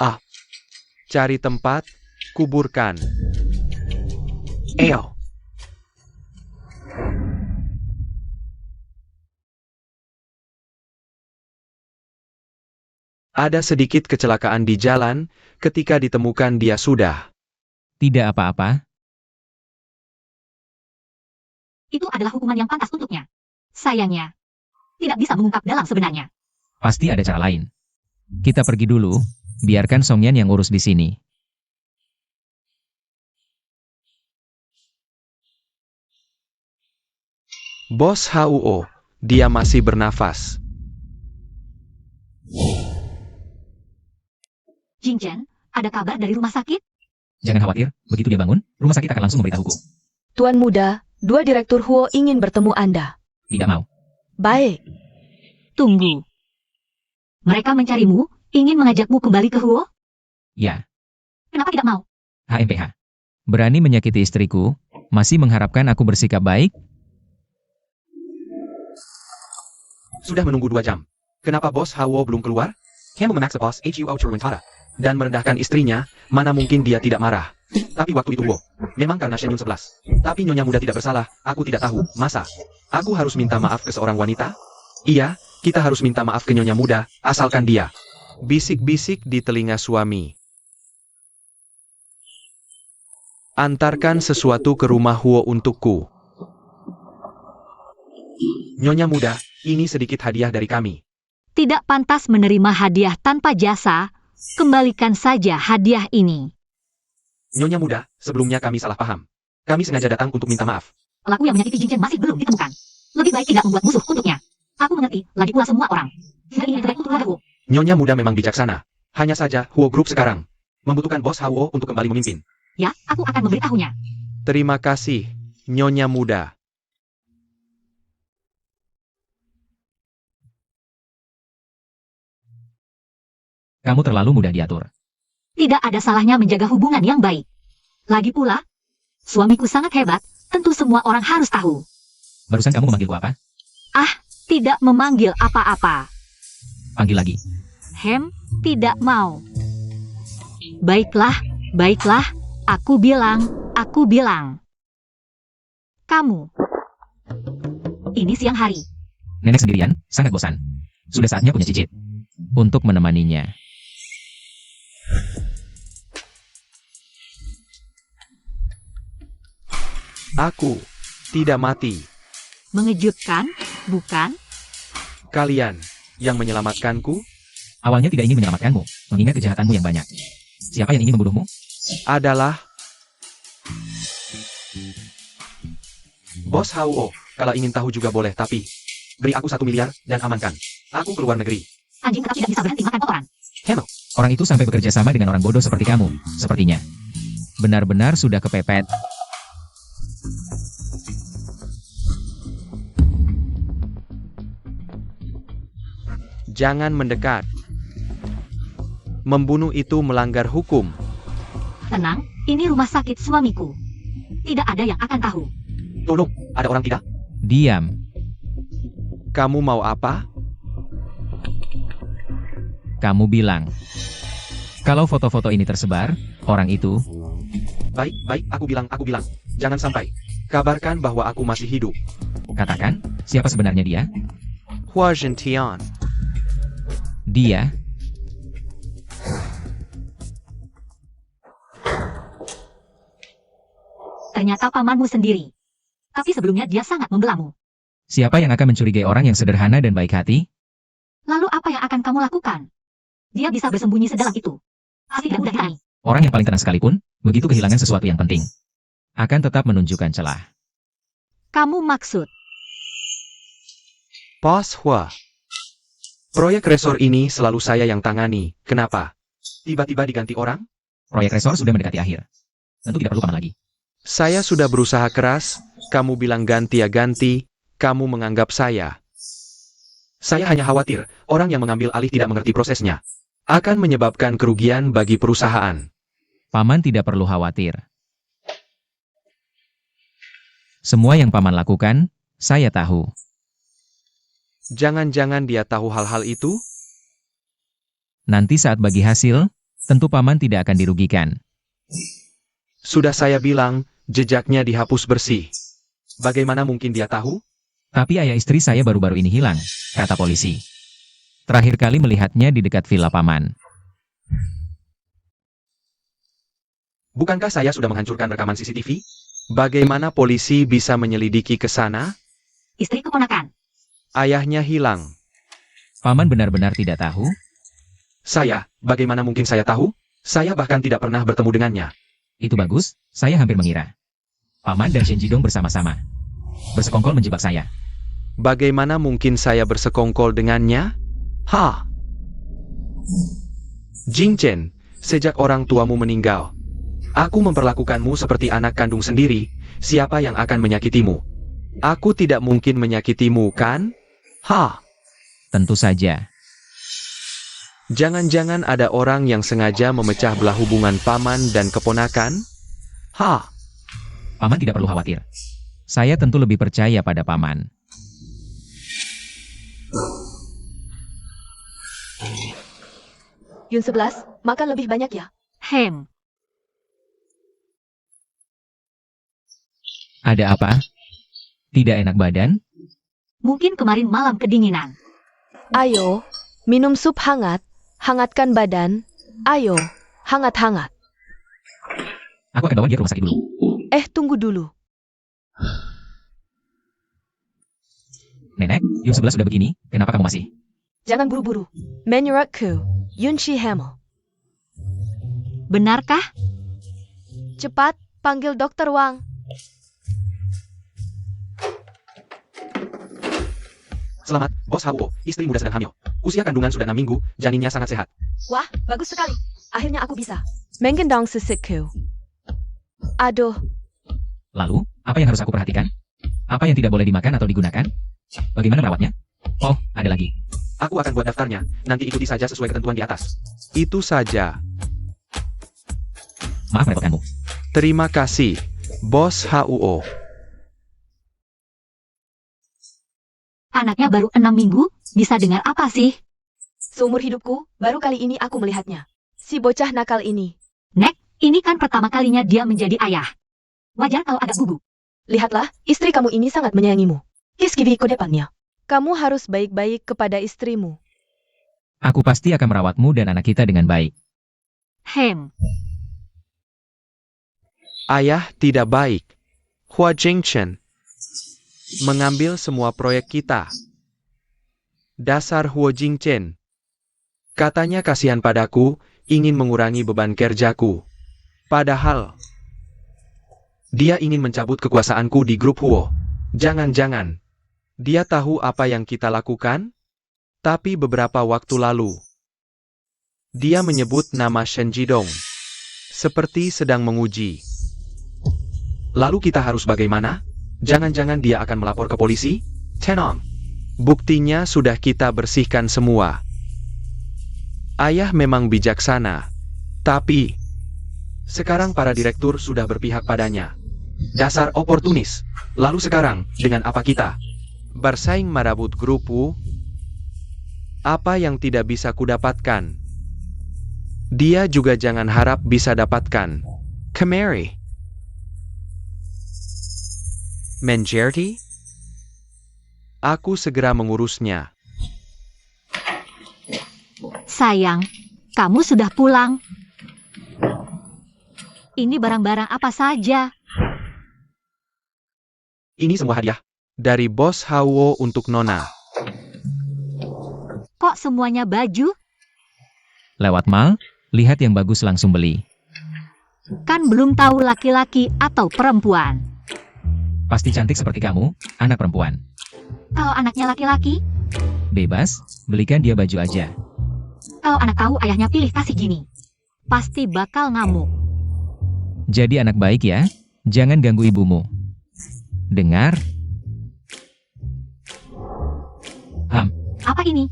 Ah. Cari tempat, kuburkan. Eyo. Ada sedikit kecelakaan di jalan, ketika ditemukan dia sudah. Tidak apa-apa. Itu adalah hukuman yang pantas untuknya. Sayangnya, tidak bisa mengungkap dalam sebenarnya. Pasti ada cara lain. Kita pergi dulu, biarkan Songyan yang urus di sini. Bos HUO, dia masih bernafas. Jingchen, ada kabar dari rumah sakit? Jangan khawatir, begitu dia bangun, rumah sakit akan langsung memberitahuku. Tuan muda, dua direktur Huo ingin bertemu Anda. Tidak mau. Baik. Tunggu. Mereka mencarimu, ingin mengajakmu kembali ke Huo? Ya, Kenapa tidak mau? HMPH. Berani menyakiti istriku, masih mengharapkan aku bersikap baik? Sudah menunggu 2 jam. Kenapa Bos Hawo belum keluar? Kamu memaksa Bos HUO Churwantara dan merendahkan istrinya, mana mungkin dia tidak marah. Tapi waktu itu Wo, memang karena Shenyun 11. Tapi Nyonya Muda tidak bersalah, aku tidak tahu, masa? Aku harus minta maaf ke seorang wanita? Iya, kita harus minta maaf ke Nyonya Muda, asalkan dia. Bisik-bisik di telinga suami. Antarkan sesuatu ke rumah Huo untukku. Nyonya Muda, ini sedikit hadiah dari kami. Tidak pantas menerima hadiah tanpa jasa, Kembalikan saja hadiah ini. Nyonya muda, sebelumnya kami salah paham. Kami sengaja datang untuk minta maaf. Pelaku yang menyakiti Jing Chen masih belum ditemukan. Lebih baik tidak membuat musuh untuknya. Aku mengerti, lagi pula semua orang. Hari ini terbaik untuk keluarga Wu. Nyonya muda memang bijaksana. Hanya saja, Huo Group sekarang membutuhkan bos Huo untuk kembali memimpin. Ya, aku akan memberitahunya. Terima kasih, Nyonya muda. Kamu terlalu mudah diatur. Tidak ada salahnya menjaga hubungan yang baik. Lagi pula, suamiku sangat hebat, tentu semua orang harus tahu. Barusan kamu memanggilku apa? Tidak memanggil apa-apa. Panggil lagi. Tidak mau. Baiklah, baiklah, aku bilang. Kamu. Ini siang hari. Nenek sendirian, sangat bosan. Sudah saatnya punya cicit. Untuk menemaninya. Aku tidak mati. Mengejutkan, bukan? Kalian yang menyelamatkanku Awalnya tidak ingin menyelamatkanmu, mengingat kejahatanmu yang banyak. Siapa yang ingin membunuhmu? adalah Bos Huo. Kalau ingin tahu juga boleh, tapi beri aku 1 miliar dan amankan. Aku keluar negeri. Anjing tetap tidak bisa berhenti makan kotoran. Orang itu sampai bekerja sama dengan orang bodoh seperti kamu, sepertinya. Benar-benar sudah kepepet. Jangan mendekat. Membunuh itu melanggar hukum. Tenang, ini rumah sakit suamiku. Tidak ada yang akan tahu. Tolong, ada orang tidak? Diam. Kamu mau apa? Kamu bilang. Kalau foto-foto ini tersebar, orang itu, Baik, aku bilang. Jangan sampai. Kabarkan bahwa aku masih hidup. katakan, siapa sebenarnya dia? Hua Zhentian. Dia, Ternyata pamanmu sendiri. Tapi sebelumnya dia sangat membelamu. siapa yang akan mencurigai orang yang sederhana dan baik hati? Lalu apa yang akan kamu lakukan? Dia bisa bersembunyi sedalam itu. Pasti tidak mudah diraih. Orang yang paling tenang sekalipun, begitu kehilangan sesuatu yang penting, akan tetap menunjukkan celah. Kamu maksud, Bos Hua. Proyek resor ini selalu saya yang tangani. Kenapa? Tiba-tiba diganti orang? Proyek resor sudah mendekati akhir. Tentu tidak perlu paman lagi. Saya sudah berusaha keras. Kamu bilang ganti ya ganti. Kamu menganggap saya. Saya hanya khawatir, orang yang mengambil alih tidak mengerti prosesnya. Akan menyebabkan kerugian bagi perusahaan. Paman tidak perlu khawatir. Semua yang paman lakukan, saya tahu. Jangan-jangan dia tahu hal-hal itu? Nanti saat bagi hasil, tentu paman tidak akan dirugikan. Sudah saya bilang, jejaknya dihapus bersih. Bagaimana mungkin dia tahu? Tapi ayah istri saya baru-baru ini hilang, kata polisi. Terakhir kali melihatnya di dekat villa paman. Bukankah saya sudah menghancurkan rekaman CCTV? Bagaimana polisi bisa menyelidiki ke sana? istri keponakan. Ayahnya hilang. Paman benar-benar tidak tahu? Bagaimana mungkin saya tahu? Saya bahkan tidak pernah bertemu dengannya. Itu bagus, saya hampir mengira. Paman dan Shen Jidong bersama-sama. Bersekongkol menjebak saya. Bagaimana mungkin saya bersekongkol dengannya? Jing Chen, sejak orang tuamu meninggal, aku memperlakukanmu seperti anak kandung sendiri. Siapa yang akan menyakitimu? Aku tidak mungkin menyakitimu, kan? Tentu saja. Jangan-jangan ada orang yang sengaja memecah belah hubungan paman dan keponakan? Paman tidak perlu khawatir. Saya tentu lebih percaya pada paman. Yun 11, makan lebih banyak ya. Ada apa? Tidak enak badan? Mungkin kemarin malam kedinginan. Ayo, minum sup hangat, hangatkan badan. Ayo, hangat-hangat. Aku akan bawa dia ke rumah sakit dulu. Tunggu dulu. Nenek, Yun 11 sudah begini, kenapa kamu masih? Jangan buru-buru. Menurutku, Yun Shi Hamo. Benarkah? Cepat, panggil Dokter Wang. Selamat, Bos Huo. Istri muda sedang hamil. Usia kandungan sudah 6 minggu, janinnya sangat sehat. Wah, bagus sekali. Akhirnya aku bisa. Menggendong susuku. Aduh, Lalu, apa yang harus aku perhatikan? Apa yang tidak boleh dimakan atau digunakan? Bagaimana merawatnya? Oh, ada lagi. Aku akan buat daftarnya, nanti ikuti saja sesuai ketentuan di atas. Itu saja. Maaf merepotkanmu. Terima kasih, Bos Huo. Anaknya baru 6 minggu, bisa dengar apa sih? seumur hidupku, baru kali ini aku melihatnya. Si bocah nakal ini. Nek, ini kan pertama kalinya dia menjadi ayah. Wajar kalau agak gugup. Lihatlah, istri kamu ini sangat menyayangimu. Kiskivi ke depannya. Kamu harus baik-baik kepada istrimu. Aku pasti akan merawatmu dan anak kita dengan baik. Ayah tidak baik. Hua Jingchen mengambil semua proyek kita. Dasar Hua Jingchen. Katanya kasihan padaku, ingin mengurangi beban kerjaku. Padahal, dia ingin mencabut kekuasaanku di grup Huo. Jangan-jangan, dia tahu apa yang kita lakukan? Tapi beberapa waktu lalu, dia menyebut nama Shen Jidong. Seperti sedang menguji. Lalu kita harus bagaimana? Jangan-jangan dia akan melapor ke polisi? Tenang. Buktinya sudah kita bersihkan semua. Ayah memang bijaksana. Tapi, sekarang para direktur sudah berpihak padanya. Dasar oportunis. Lalu sekarang, dengan apa kita? Bersaing marabut grup Wu? Apa yang tidak bisa kudapatkan? Dia juga jangan harap bisa dapatkan. Kemari. Menjerti? Aku segera mengurusnya. Sayang, kamu sudah pulang. Ini barang-barang apa saja? Ini semua hadiah. Dari Bos Huo untuk Nona. Kok semuanya baju? Lewat mall, lihat yang bagus langsung beli. Kan belum tahu laki-laki atau perempuan. Pasti cantik seperti kamu, anak perempuan. Kalau anaknya laki-laki, Bebas, belikan dia baju aja. kalau anak tahu ayahnya pilih kasih gini, pasti bakal ngamuk. Jadi anak baik ya, jangan ganggu ibumu. Dengar? Apa ini?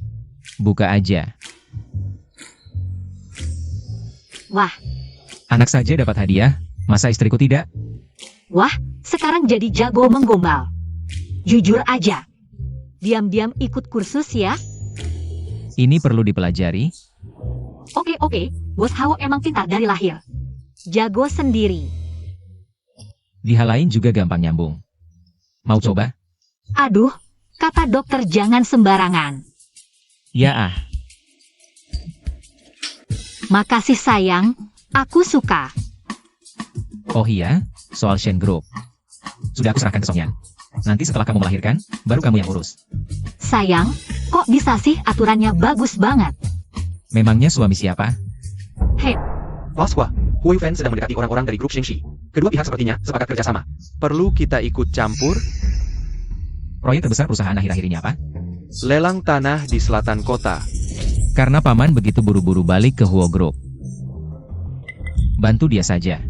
Buka aja. Wah, Anak saja dapat hadiah, masa istriku tidak? wah, sekarang jadi jago menggombal. Jujur aja. Diam-diam ikut kursus ya. Ini perlu dipelajari. Oke, Bos Hao emang pintar dari lahir. Jago sendiri. Di hal lain juga gampang nyambung. Mau coba? Aduh, kata dokter jangan sembarangan. Ya ah, Makasih sayang, aku suka. oh iya, soal Shen Group. Sudah aku serahkan ke Songyan. Nanti setelah kamu melahirkan, baru kamu yang urus. Sayang, kok bisa sih aturannya bagus banget? Memangnya suami siapa? Bos Hua, Hui Fan sedang mendekati orang-orang dari grup Shengxi. Kedua pihak sepertinya sepakat kerjasama. Perlu kita ikut campur? Proyek terbesar perusahaan akhir-akhir ini apa? Lelang tanah di selatan kota. Karena paman begitu buru-buru balik ke Huo Group. Bantu dia saja.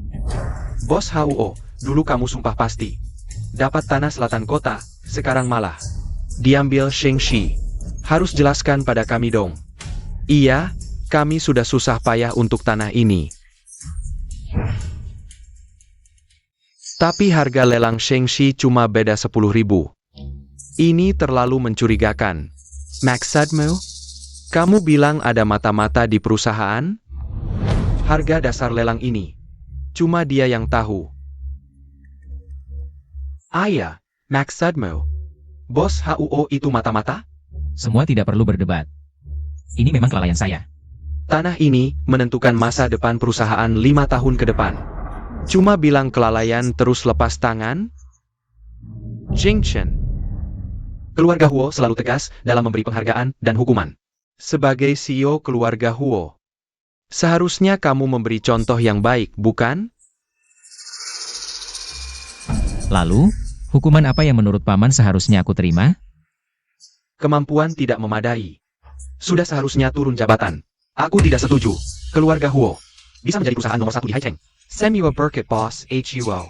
Bos Huo, dulu kamu sumpah pasti. Dapat tanah selatan kota, sekarang malah Diambil Shengxi. Harus jelaskan pada kami dong. Iya, kami sudah susah payah untuk tanah ini. Tapi harga lelang Shengxi cuma beda 10.000. Ini terlalu mencurigakan. Maksudmu? Kamu bilang ada mata-mata di perusahaan? Harga dasar lelang ini. Cuma dia yang tahu. Ayah, maksudmu? Bos Huo itu mata-mata? Semua tidak perlu berdebat. Ini memang kelalaian saya. Tanah ini menentukan masa depan perusahaan 5 tahun ke depan. Cuma bilang kelalaian terus lepas tangan? Jingchen, Keluarga Huo selalu tegas dalam memberi penghargaan dan hukuman. sebagai CEO keluarga Huo, Seharusnya kamu memberi contoh yang baik, bukan? Lalu, hukuman apa yang menurut paman seharusnya aku terima? Kemampuan tidak memadai. Sudah seharusnya turun jabatan. Aku tidak setuju. Keluarga Huo bisa menjadi perusahaan nomor 1 di Haicheng. Samuel Burkett Boss HUO.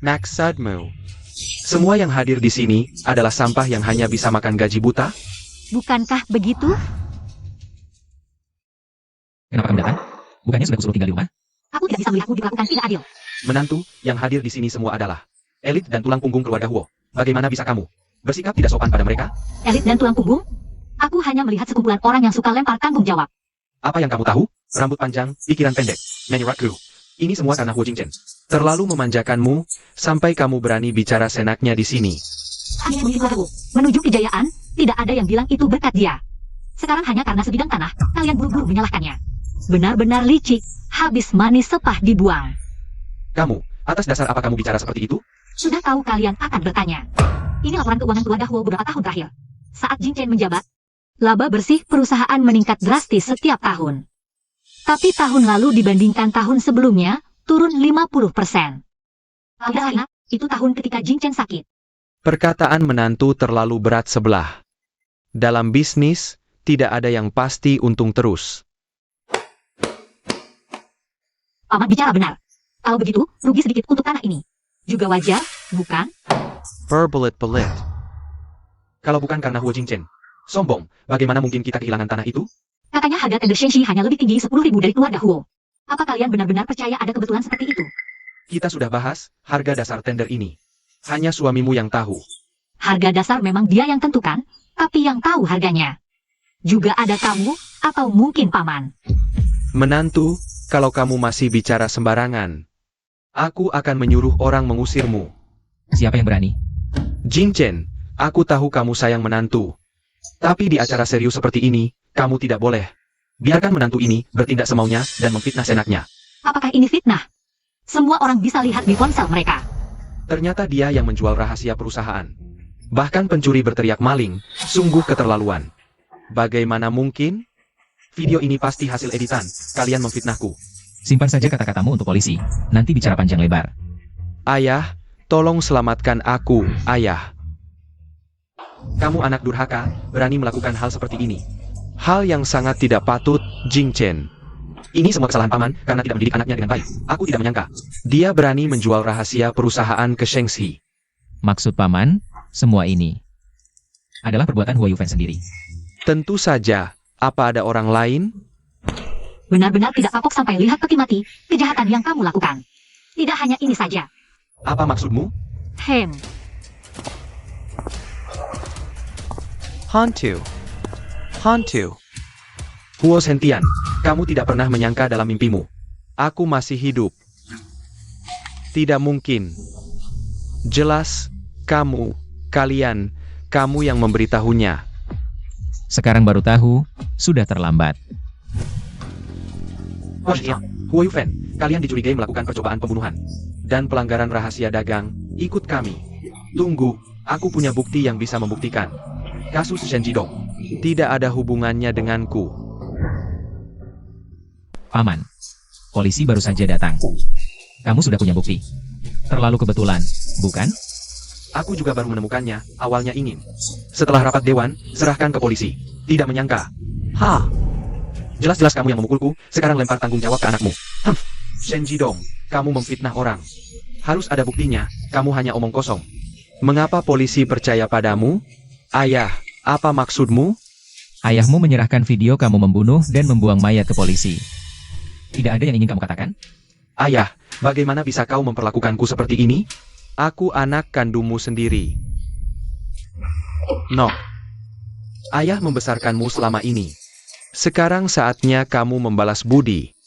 Max Sudmu. Semua yang hadir di sini adalah sampah yang hanya bisa makan gaji buta. Bukankah begitu? Kenapa kamu datang? Bukannya sudah kusuruh tinggal di rumah? Aku tidak bisa melihatmu diperlakukan tidak adil. Menantu yang hadir di sini semua adalah elit dan tulang punggung keluarga Huo. Bagaimana bisa kamu bersikap tidak sopan pada mereka? Elit dan tulang punggung? Aku hanya melihat sekumpulan orang yang suka lempar tanggung jawab. Apa yang kamu tahu? Rambut panjang, pikiran pendek, menyeratku. Ini semua karena Huo Jingchen. Terlalu memanjakanmu, sampai kamu berani bicara senaknya di sini. Hanya mengikuti menuju kejayaan, tidak ada yang bilang itu berkat dia. Sekarang hanya karena sebidang tanah, kalian buru-buru menyalahkannya. Benar-benar licik, habis manis sepah dibuang. Kamu, atas dasar apa kamu bicara seperti itu? Sudah tahu kalian akan bertanya. Ini laporan keuangan keluarga Huo beberapa tahun terakhir. Saat Jing Chen menjabat, laba bersih perusahaan meningkat drastis setiap tahun. Tapi tahun lalu dibandingkan tahun sebelumnya, turun 50%. Karena itu tahun ketika Jing Chen sakit. Perkataan menantu terlalu berat sebelah. Dalam bisnis, tidak ada yang pasti untung terus. Paman bicara benar. Kalau begitu, rugi sedikit untuk tanah ini. Juga wajar, bukan? Berbelit-belit. Kalau bukan karena Huo Jingchen sombong, bagaimana mungkin kita kehilangan tanah itu? Katanya harga tender Shenxi hanya lebih tinggi 10.000 dari keluarga Huo. Apa kalian benar-benar percaya ada kebetulan seperti itu? Kita sudah bahas harga dasar tender ini. Hanya suamimu yang tahu. Harga dasar memang dia yang tentukan, tapi yang tahu harganya. Juga ada kamu, atau mungkin paman. Menantu, kalau kamu masih bicara sembarangan, aku akan menyuruh orang mengusirmu. Siapa yang berani? Jing Chen, aku tahu kamu sayang menantu. Tapi di acara serius seperti ini, kamu tidak boleh. Biarkan menantu ini bertindak semaunya dan memfitnah senaknya. Apakah ini fitnah? Semua orang bisa lihat di ponsel mereka. Ternyata dia yang menjual rahasia perusahaan. Bahkan pencuri berteriak maling, sungguh keterlaluan. Bagaimana mungkin? Video ini pasti hasil editan, kalian memfitnahku. Simpan saja kata-katamu untuk polisi. Nanti bicara panjang lebar. Ayah, tolong selamatkan aku, ayah. Kamu anak durhaka, berani melakukan hal seperti ini. Hal yang sangat tidak patut, Jing Chen. Ini semua kesalahan paman karena tidak mendidik anaknya dengan baik. Aku tidak menyangka. Dia berani menjual rahasia perusahaan ke Shenxi. Maksud paman, semua ini adalah perbuatan Huo Yufen sendiri. Tentu saja, apa ada orang lain? Benar-benar tidak kapok sampai lihat peti mati, kejahatan yang kamu lakukan. Tidak hanya ini saja. Apa maksudmu? Hantu. Huo Sentian, kamu tidak pernah menyangka dalam mimpimu. Aku masih hidup. Tidak mungkin. Jelas, kalian yang memberitahunya. Sekarang baru tahu, sudah terlambat. Huo Yufen, kalian dicurigai melakukan percobaan pembunuhan dan pelanggaran rahasia dagang. Ikut kami. Tunggu, aku punya bukti yang bisa membuktikan. Kasus Shen Jidong. Tidak ada hubungannya denganku. Paman, polisi baru saja datang. Kamu sudah punya bukti. Terlalu kebetulan, bukan? Aku juga baru menemukannya, awalnya ingin. Setelah rapat dewan, serahkan ke polisi. Tidak menyangka. Jelas-jelas kamu yang memukulku, sekarang lempar tanggung jawab ke anakmu. Shen Jidong, kamu memfitnah orang. Harus ada buktinya, kamu hanya omong kosong. Mengapa polisi percaya padamu? Ayah, apa maksudmu? Ayahmu menyerahkan video kamu membunuh dan membuang mayat ke polisi. Tidak ada yang ingin kamu katakan? Ayah, bagaimana bisa kau memperlakukanku seperti ini? Aku anak kandungmu sendiri. No. Ayah membesarkanmu selama ini. Sekarang saatnya kamu membalas budi.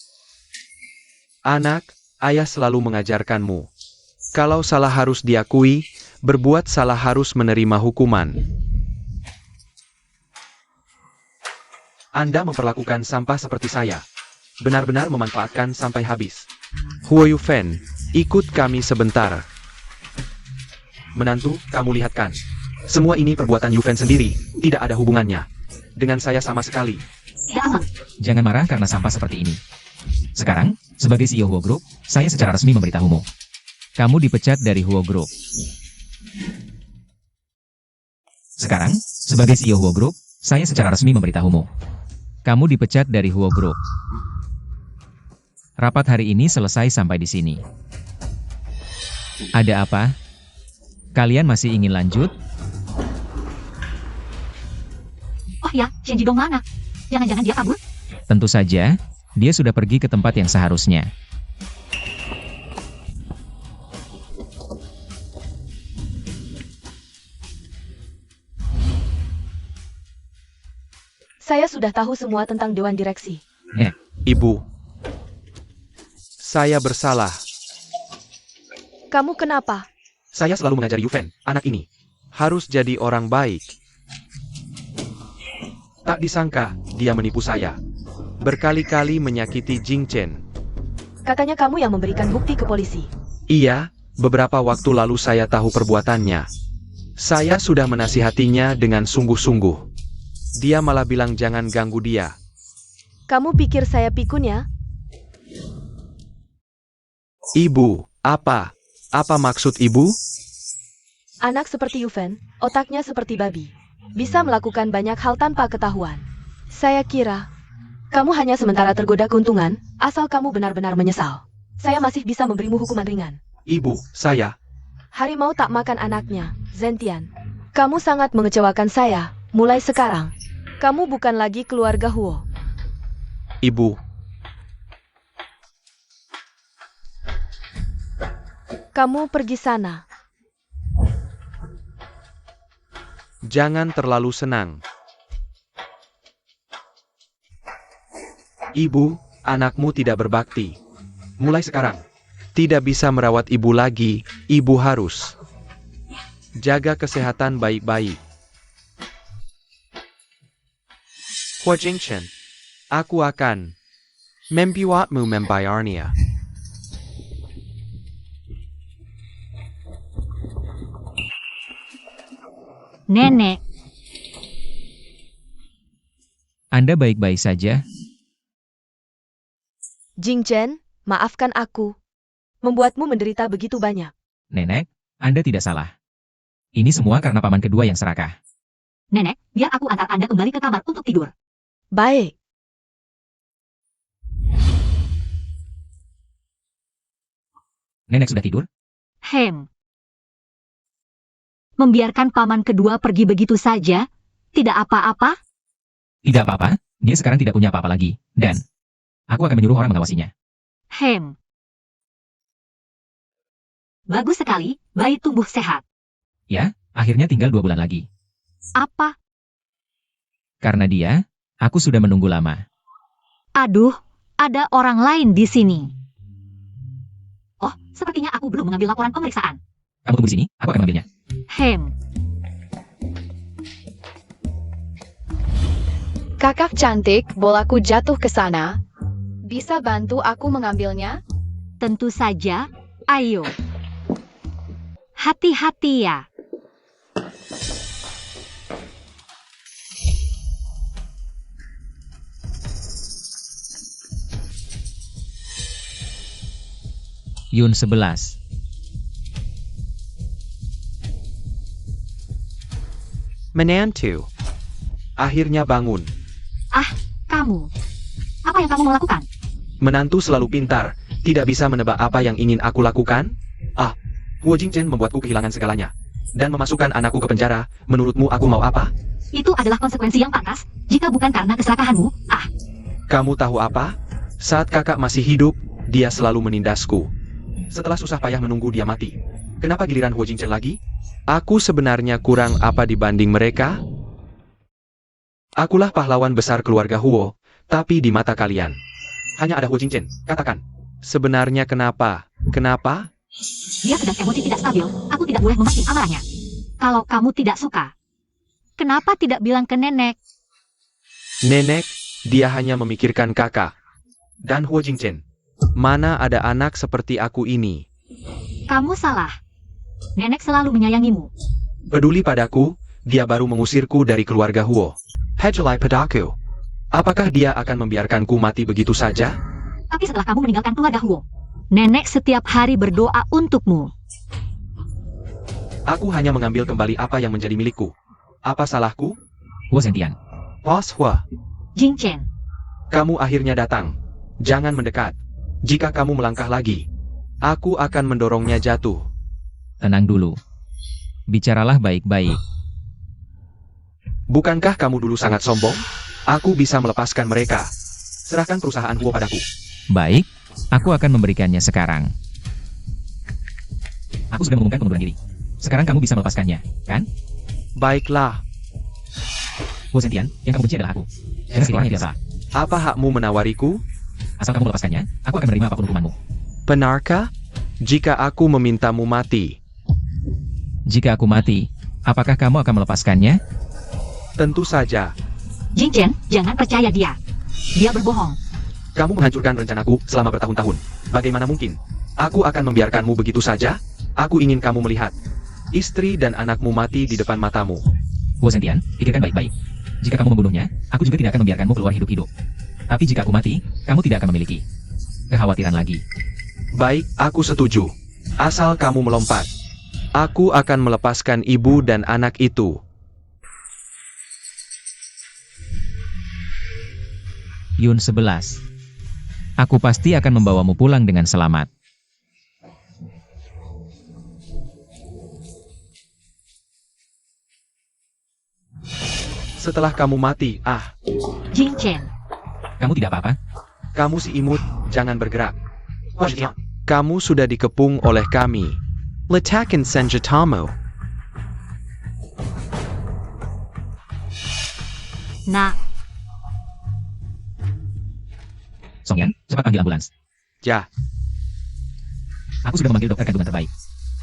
Anak, ayah selalu mengajarkanmu. Kalau salah harus diakui, berbuat salah harus menerima hukuman. Anda memperlakukan sampah seperti saya. Benar-benar memanfaatkan sampai habis. Huo Yufen, ikut kami sebentar. Menantu, kamu lihatkan. Semua ini perbuatan Yufen sendiri, tidak ada hubungannya dengan saya sama sekali. Tidak aman. Jangan marah karena sampah seperti ini. Sekarang, sebagai CEO Huo Group, saya secara resmi memberitahumu. Kamu dipecat dari Huo Group. Sekarang, sebagai CEO Huo Group, saya secara resmi memberitahumu. Kamu dipecat dari Huo Group. Rapat hari ini selesai sampai di sini. Ada apa? Kalian masih ingin lanjut? Oh ya, Shen Jidong mana? Jangan-jangan dia kabur? Tentu saja, dia sudah pergi ke tempat yang seharusnya. Saya sudah tahu semua tentang Dewan Direksi. Ibu. Saya bersalah. Kamu kenapa? Saya selalu mengajari Yufen, anak ini. Harus jadi orang baik. Tak disangka, dia menipu saya. Berkali-kali menyakiti Jing Chen. Katanya kamu yang memberikan bukti ke polisi. Iya, beberapa waktu lalu saya tahu perbuatannya. Saya sudah menasihatinya dengan sungguh-sungguh. Dia malah bilang jangan ganggu dia. Kamu pikir saya pikun ya? Ibu, apa? Apa maksud ibu? Anak seperti Yufen, otaknya seperti babi. Bisa melakukan banyak hal tanpa ketahuan. Saya kira, kamu hanya sementara tergoda keuntungan, asal kamu benar-benar menyesal. Saya masih bisa memberimu hukuman ringan. Ibu, saya. Harimau tak makan anaknya, Zentian. Kamu sangat mengecewakan saya, mulai sekarang. Kamu bukan lagi keluarga Huo. Ibu, Kamu pergi sana. jangan terlalu senang. Ibu, anakmu tidak berbakti. Mulai sekarang. Tidak bisa merawat ibu lagi, ibu harus jaga kesehatan baik-baik. Huo Jingchen, aku akan membuatmu membayarnya. Nenek, Anda baik-baik saja? Jing Chen, maafkan aku. Membuatmu menderita begitu banyak. Nenek, Anda tidak salah. Ini semua karena paman kedua yang serakah. Nenek, biar aku antar Anda kembali ke kamar untuk tidur. Baik. Nenek sudah tidur? Membiarkan paman kedua pergi begitu saja? Tidak apa-apa? Tidak apa-apa, dia sekarang tidak punya apa-apa lagi. Dan, aku akan menyuruh orang mengawasinya. Bagus sekali, bayi tumbuh sehat. Ya, akhirnya tinggal 2 bulan lagi. Apa? Karena dia, aku sudah menunggu lama. Aduh, ada orang lain di sini. Oh, sepertinya aku belum mengambil laporan pemeriksaan. Kamu tunggu di sini, aku akan mengambilnya. Kakak cantik, bolaku jatuh ke sana. Bisa bantu aku mengambilnya? Tentu saja, ayo. Hati-hati ya. Yun 11. Menantu. Akhirnya bangun. Kamu. Apa yang kamu mau lakukan? Menantu selalu pintar, tidak bisa menebak apa yang ingin aku lakukan. Huo Jingchen membuatku kehilangan segalanya. Dan memasukkan anakku ke penjara, menurutmu aku mau apa? Itu adalah konsekuensi yang pantas, jika bukan karena keserakahanmu. Kamu tahu apa? Saat kakak masih hidup, dia selalu menindasku. Setelah susah payah menunggu dia mati. Kenapa giliran Huo Jingchen lagi? Aku sebenarnya kurang apa dibanding mereka? Akulah pahlawan besar keluarga Huo, tapi di mata kalian hanya ada Huo Jingchen, katakan. Sebenarnya kenapa? Kenapa? Dia sedang emosi tidak stabil, aku tidak boleh memancing amarahnya. Kalau kamu tidak suka, kenapa tidak bilang ke nenek? Nenek, dia hanya memikirkan kakak. Dan Huo Jingchen. Mana ada anak seperti aku ini? Kamu salah. Nenek selalu menyayangimu. Peduli padaku, dia baru mengusirku dari keluarga Huo. Hejulai padaku. Apakah dia akan membiarkanku mati begitu saja? Tapi setelah kamu meninggalkan keluarga Huo, nenek setiap hari berdoa untukmu. Aku hanya mengambil kembali apa yang menjadi milikku. Apa salahku? Huo Zhentian, Bos Hua, Jing Chen, kamu akhirnya datang. Jangan mendekat. Jika kamu melangkah lagi, aku akan mendorongnya jatuh. tenang dulu. Bicaralah baik-baik. Bukankah kamu dulu sangat sombong? Aku bisa melepaskan mereka. Serahkan perusahaan Huo padaku. Baik, aku akan memberikannya sekarang. Aku sudah mengumumkan pengunduran diri. Sekarang kamu bisa melepaskannya, kan? Baiklah. Huo Zhentian, yang kamu benci adalah aku. Dengan sekitar yang biasa. Apa hakmu menawariku? Asal kamu melepaskannya, aku akan menerima apapun hukumanmu. Benarkah? Jika aku memintamu mati, Jika aku mati, apakah kamu akan melepaskannya? tentu saja. Jing Chen, jangan percaya dia. Dia berbohong. Kamu menghancurkan rencanaku selama bertahun-tahun. Bagaimana mungkin? Aku akan membiarkanmu begitu saja? Aku ingin kamu melihat istri dan anakmu mati di depan matamu. Huo Zhentian, pikirkan baik-baik. Jika kamu membunuhnya, aku juga tidak akan membiarkanmu keluar hidup-hidup. Tapi jika aku mati, kamu tidak akan memiliki kekhawatiran lagi. Baik, aku setuju. Asal kamu melompat. Aku akan melepaskan ibu dan anak itu. Yun 11. Aku pasti akan membawamu pulang dengan selamat. Setelah kamu mati, Jing Chen, Kamu tidak apa-apa? kamu si imut, jangan bergerak. Kamu sudah dikepung oleh kami. Letakkan senjatamu. Nak, Songyan, cepat panggil ambulans. Ya, Aku sudah memanggil dokter kandungan terbaik.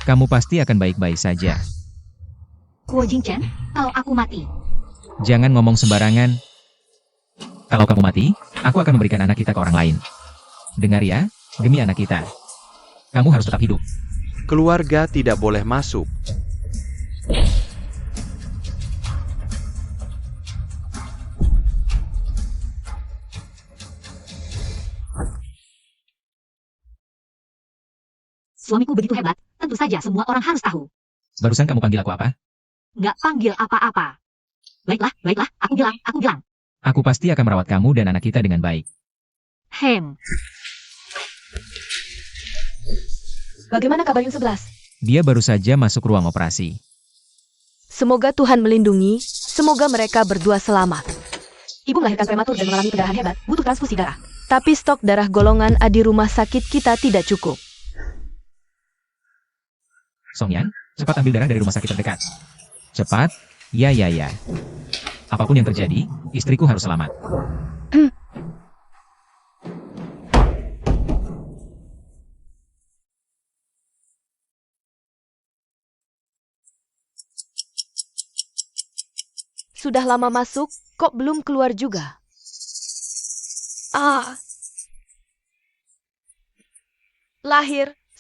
Kamu pasti akan baik-baik saja. Huo Jing Chen, kalau aku mati, Jangan ngomong sembarangan. Kalau kamu mati, aku akan memberikan anak kita ke orang lain. Dengar ya, demi anak kita. Kamu harus tetap hidup. keluarga tidak boleh masuk. suamiku begitu hebat, tentu saja semua orang harus tahu. Barusan kamu panggil aku apa? Nggak panggil apa-apa. Baiklah, aku bilang. Aku pasti akan merawat kamu dan anak kita dengan baik. Hem, Bagaimana kabar Yun 11? Dia baru saja masuk ruang operasi. Semoga Tuhan melindungi, semoga mereka berdua selamat. Ibu melahirkan prematur dan mengalami pendarahan hebat, butuh transfusi darah. Tapi stok darah golongan A di rumah sakit kita tidak cukup. Songyan, cepat ambil darah dari rumah sakit terdekat. Cepat, ya. Apapun yang terjadi, istriku harus selamat. Sudah lama masuk, kok belum keluar juga?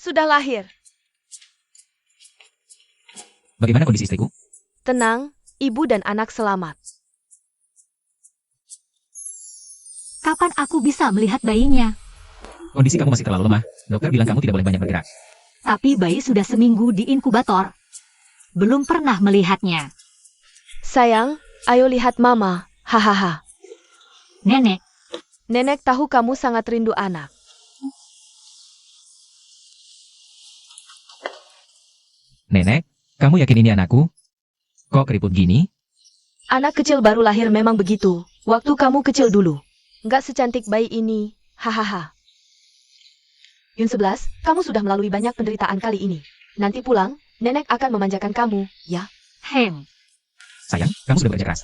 Sudah lahir. Bagaimana kondisi istriku? Tenang, ibu dan anak selamat. kapan aku bisa melihat bayinya? Kondisi kamu masih terlalu lemah. Dokter bilang kamu tidak boleh banyak bergerak. Tapi bayi sudah seminggu di inkubator. Belum pernah melihatnya. Sayang, ayo lihat mama. Hahaha. Nenek, Nenek tahu kamu sangat rindu anak. Nenek, kamu yakin ini anakku? Kok keriput gini? Anak kecil baru lahir memang begitu. Waktu kamu kecil dulu. Nggak secantik bayi ini. Hahaha. Yun 11, kamu sudah melalui banyak penderitaan kali ini. Nanti pulang, nenek akan memanjakan kamu, ya? hem. Sayang, kamu sudah bekerja keras.